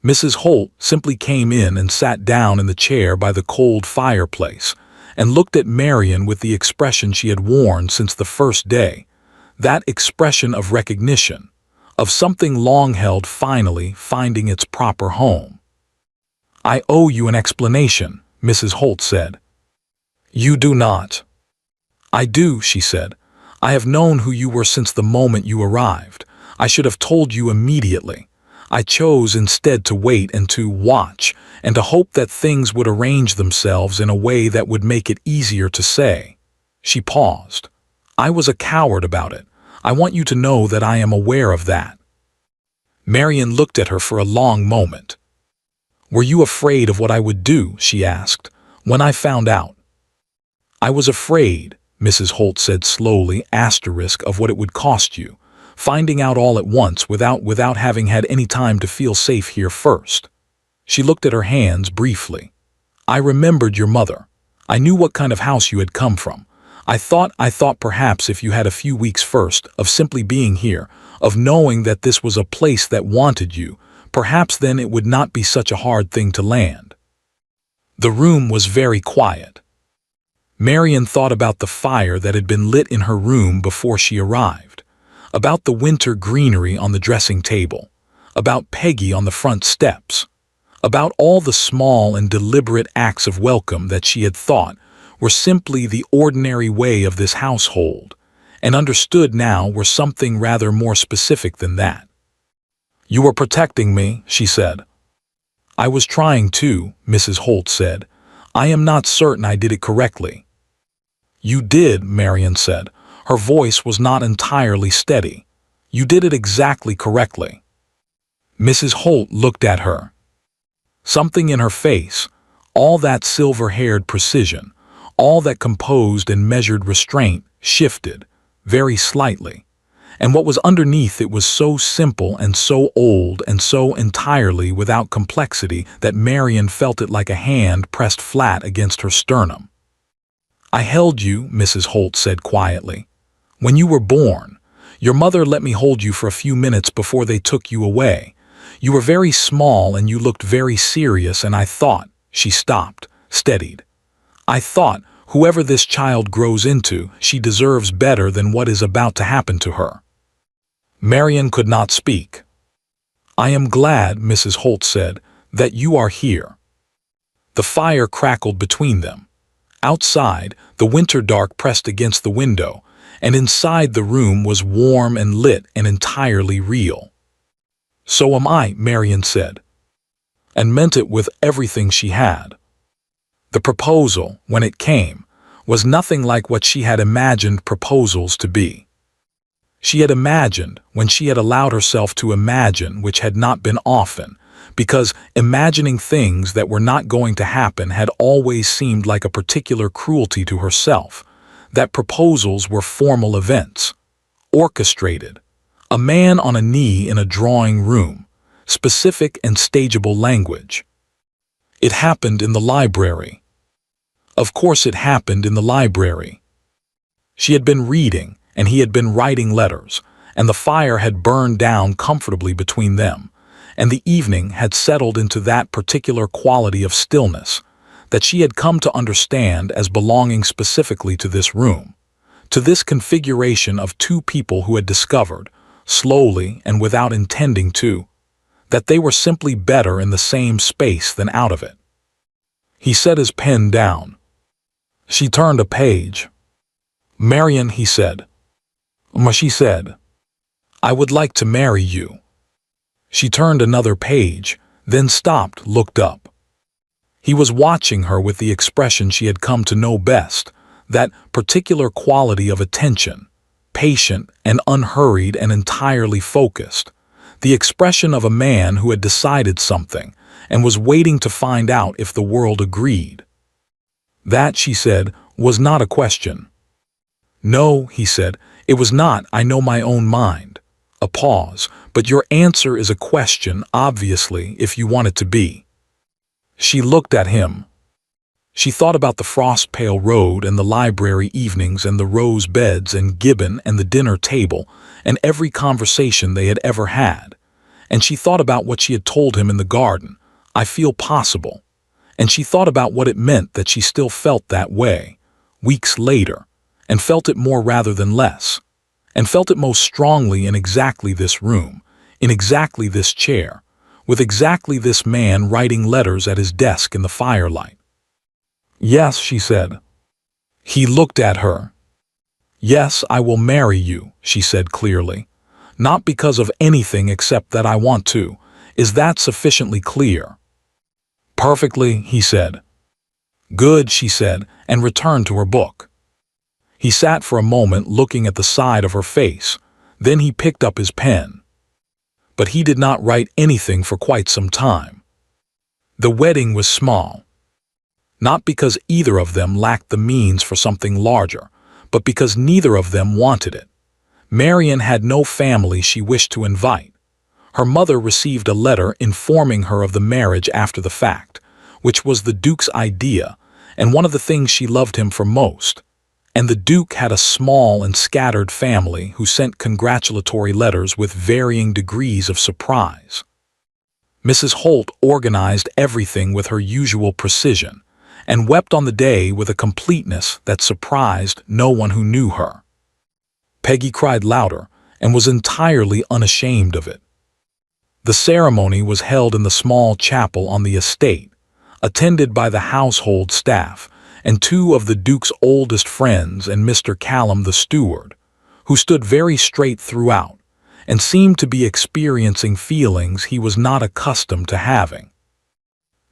Mrs. Holt simply came in and sat down in the chair by the cold fireplace, and looked at Marion with the expression she had worn since the first day, that expression of recognition, of something long held finally finding its proper home. "I owe you an explanation," Mrs. Holt said. "You do not." "I do," she said. "I have known who you were since the moment you arrived. I should have told you immediately. I chose instead to wait and to watch, and to hope that things would arrange themselves in a way that would make it easier to say." She paused. "I was a coward about it. I want you to know that I am aware of that." Marion looked at her for a long moment. "Were you afraid of what I would do?" she asked, "when I found out?" "I was afraid," Mrs. Holt said slowly, of what it would cost you, finding out all at once without having had any time to feel safe here first. She looked at her hands briefly. "I remembered your mother. I knew what kind of house you had come from. I thought perhaps if you had a few weeks first of simply being here, of knowing that this was a place that wanted you, perhaps then it would not be such a hard thing to land." The room was very quiet. Marion thought about the fire that had been lit in her room before she arrived, about the winter greenery on the dressing table, about Peggy on the front steps, about all the small and deliberate acts of welcome that she had thought were simply the ordinary way of this household, and understood now were something rather more specific than that. "You were protecting me," she said. "I was trying to," Mrs. Holt said. "I am not certain I did it correctly." "You did," Marion said. Her voice was not entirely steady. "You did it exactly correctly." Mrs. Holt looked at her. Something in her face, all that silver-haired precision, all that composed and measured restraint, shifted, very slightly, and what was underneath it was so simple and so old and so entirely without complexity that Marion felt it like a hand pressed flat against her sternum. "I held you," Mrs. Holt said quietly. "When you were born, your mother let me hold you for a few minutes before they took you away. You were very small and you looked very serious, and I thought," she stopped, steadied. "I thought, whoever this child grows into, she deserves better than what is about to happen to her." Marion could not speak. "I am glad," Mrs. Holt said, "that you are here." The fire crackled between them. Outside, the winter dark pressed against the window, and inside the room was warm and lit and entirely real. "So am I," Marion said, and meant it with everything she had. The proposal, when it came, was nothing like what she had imagined proposals to be. She had imagined when she had allowed herself to imagine, which had not been often, because imagining things that were not going to happen had always seemed like a particular cruelty to herself, that proposals were formal events, orchestrated, a man on a knee in a drawing room, specific and stageable language. It happened in the library. Of course it happened in the library. She had been reading, and he had been writing letters, and the fire had burned down comfortably between them, and the evening had settled into that particular quality of stillness that she had come to understand as belonging specifically to this room, to this configuration of two people who had discovered, slowly and without intending to, that they were simply better in the same space than out of it. He set his pen down. She turned a page. "Marion," he said. She said, "I would like to marry you." She turned another page, then stopped, looked up. He was watching her with the expression she had come to know best, that particular quality of attention, patient and unhurried and entirely focused, the expression of a man who had decided something and was waiting to find out if the world agreed. That, she said, was not a question. No, he said, it was not. I know my own mind. A pause. But your answer is a question, obviously, if you want it to be. She looked at him. She thought about the frost-pale road and the library evenings and the rose beds and Gibbon and the dinner table and every conversation they had ever had. And she thought about what she had told him in the garden, I feel possible. And she thought about what it meant that she still felt that way, weeks later, and felt it more rather than less, and felt it most strongly in exactly this room, in exactly this chair, with exactly this man writing letters at his desk in the firelight. Yes, she said. He looked at her. Yes, I will marry you, she said clearly. Not because of anything except that I want to. Is that sufficiently clear? Perfectly, he said. Good, she said, and returned to her book. He sat for a moment looking at the side of her face. Then he picked up his pen. But he did not write anything for quite some time. The wedding was small. Not because either of them lacked the means for something larger, but because neither of them wanted it. Marian had no family she wished to invite. Her mother received a letter informing her of the marriage after the fact, which was the Duke's idea and one of the things she loved him for most. And the Duke had a small and scattered family who sent congratulatory letters with varying degrees of surprise. Mrs. Holt organized everything with her usual precision and wept on the day with a completeness that surprised no one who knew her. Peggy cried louder and was entirely unashamed of it. The ceremony was held in the small chapel on the estate, attended by the household staff and two of the Duke's oldest friends and Mr. Callum the steward, who stood very straight throughout and seemed to be experiencing feelings he was not accustomed to having.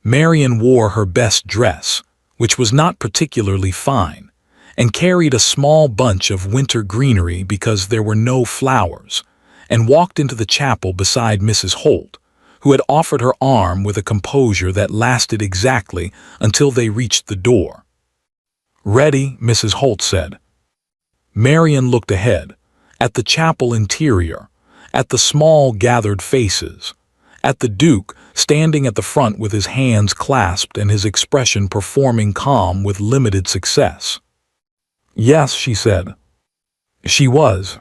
Marian wore her best dress, which was not particularly fine, and carried a small bunch of winter greenery because there were no flowers, and walked into the chapel beside Mrs. Holt, who had offered her arm with a composure that lasted exactly until they reached the door. Ready, Mrs. Holt said. Marian looked ahead, at the chapel interior, at the small gathered faces, at the Duke standing at the front with his hands clasped and his expression performing calm with limited success. Yes, she said. She was.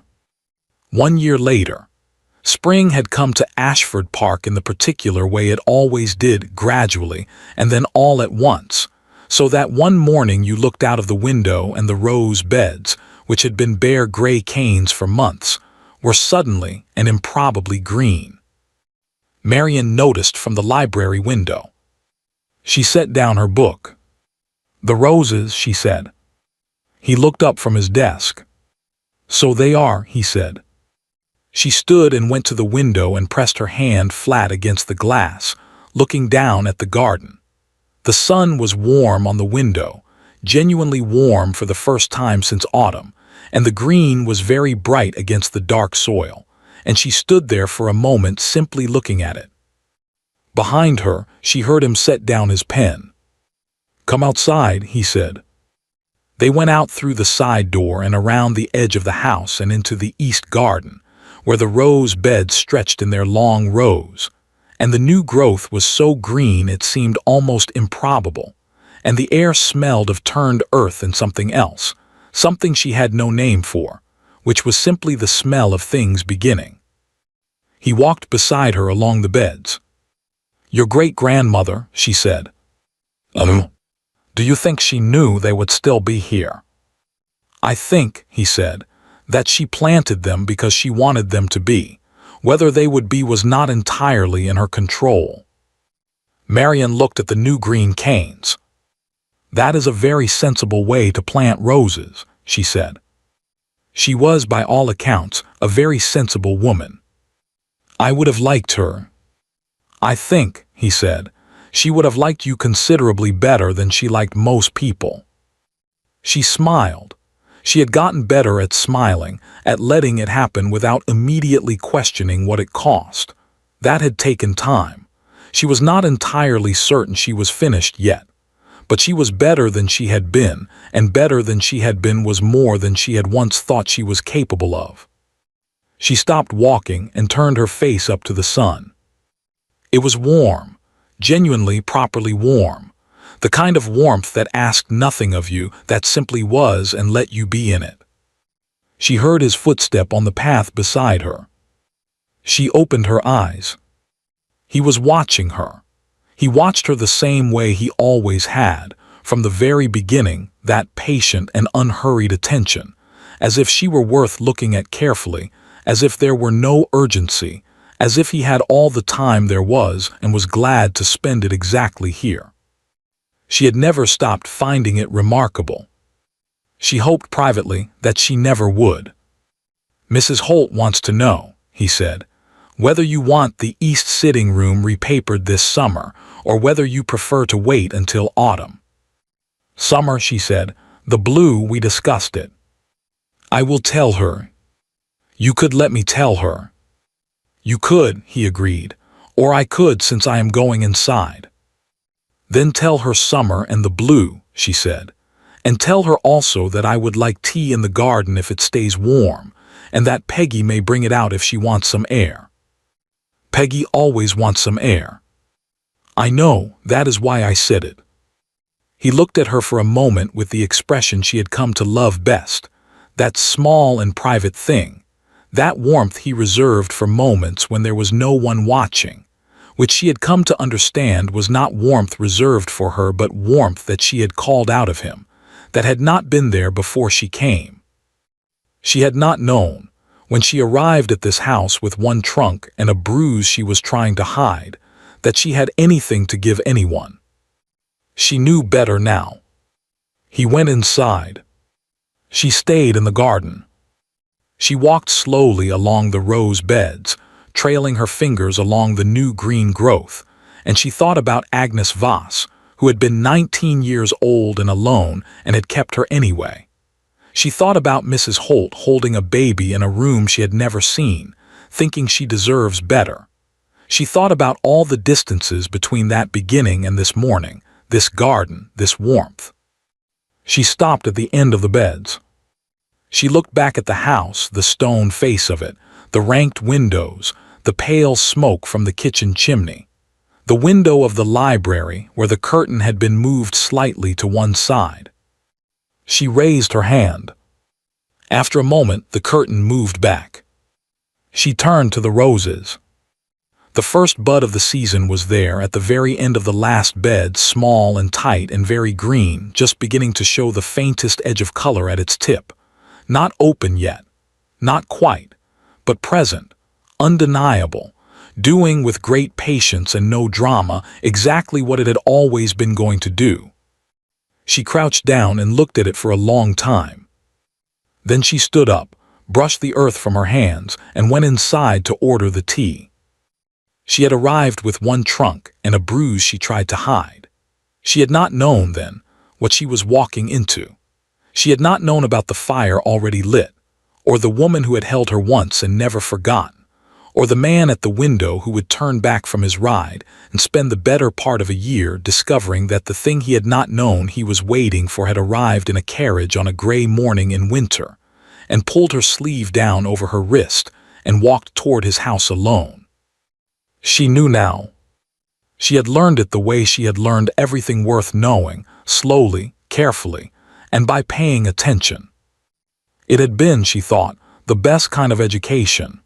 1 year later, spring had come to Ashford Park in the particular way it always did, gradually, and then all at once, so that one morning you looked out of the window and the rose beds, which had been bare gray canes for months, were suddenly and improbably green. Marian noticed from the library window. She set down her book. The roses, she said. He looked up from his desk. So they are, he said. She stood and went to the window and pressed her hand flat against the glass, looking down at the garden. The sun was warm on the window, genuinely warm for the first time since autumn, and the green was very bright against the dark soil, and she stood there for a moment simply looking at it. Behind her, she heard him set down his pen. Come outside, he said. They went out through the side door and around the edge of the house and into the east garden, where the rose beds stretched in their long rows, and the new growth was so green it seemed almost improbable, and the air smelled of turned earth and something else, something she had no name for, which was simply the smell of things beginning. He walked beside her along the beds. Your great-grandmother, she said. Do you think she knew they would still be here? I think, he said, that she planted them because she wanted them to be. Whether they would be was not entirely in her control. Marian looked at the new green canes. That is a very sensible way to plant roses, she said. She was, by all accounts, a very sensible woman. I would have liked her. I think, he said, she would have liked you considerably better than she liked most people. She smiled. She had gotten better at smiling, at letting it happen without immediately questioning what it cost. That had taken time. She was not entirely certain she was finished yet, But she was better than she had been, and better than she had been was more than she had once thought she was capable of. She stopped walking and turned her face up to the sun. It was warm, genuinely, properly warm. The kind of warmth that asked nothing of you, that simply was and let you be in it. She heard his footstep on the path beside her. She opened her eyes. He was watching her. He watched her the same way he always had, from the very beginning, that patient and unhurried attention, as if she were worth looking at carefully, as if there were no urgency, as if he had all the time there was and was glad to spend it exactly here. She had never stopped finding it remarkable. She hoped privately that she never would. "Mrs. Holt wants to know," he said, "whether you want the east sitting room repapered this summer, or whether you prefer to wait until autumn." "Summer," she said. "The blue, we discussed it." "I will tell her." "You could let me tell her." "You could," he agreed, "or I could, since I am going inside." "Then tell her summer and the blue," she said, "and tell her also that I would like tea in the garden if it stays warm, and that Peggy may bring it out if she wants some air." "Peggy always wants some air." "I know, that is why I said it." He looked at her for a moment with the expression she had come to love best, that small and private thing, that warmth he reserved for moments when there was no one watching, which she had come to understand was not warmth reserved for her but warmth that she had called out of him, that had not been there before she came. She had not known, when she arrived at this house with one trunk and a bruise she was trying to hide, that she had anything to give anyone. She knew better now. He went inside. She stayed in the garden. She walked slowly along the rose beds, trailing her fingers along the new green growth, and she thought about Agnes Voss, who had been 19 years old and alone and had kept her anyway. She thought about Mrs. Holt holding a baby in a room she had never seen, thinking she deserves better. She thought about all the distances between that beginning and this morning, this garden, this warmth. She stopped at the end of the beds. She looked back at the house, the stone face of it, the ranked windows, the pale smoke from the kitchen chimney, the window of the library where the curtain had been moved slightly to one side. She raised her hand. After a moment, the curtain moved back. She turned to the roses. The first bud of the season was there at the very end of the last bed, small and tight and very green, just beginning to show the faintest edge of color at its tip. Not open yet, not quite, but present, undeniable, doing with great patience and no drama exactly what it had always been going to do. She crouched down and looked at it for a long time. Then she stood up, brushed the earth from her hands, and went inside to order the tea. She had arrived with one trunk and a bruise she tried to hide. She had not known, then, what she was walking into. She had not known about the fire already lit, or the woman who had held her once and never forgotten, or the man at the window who would turn back from his ride and spend the better part of a year discovering that the thing he had not known he was waiting for had arrived in a carriage on a gray morning in winter, and pulled her sleeve down over her wrist and walked toward his house alone. She knew now. She had learned it the way she had learned everything worth knowing, slowly, carefully, and by paying attention. It had been, she thought, the best kind of education,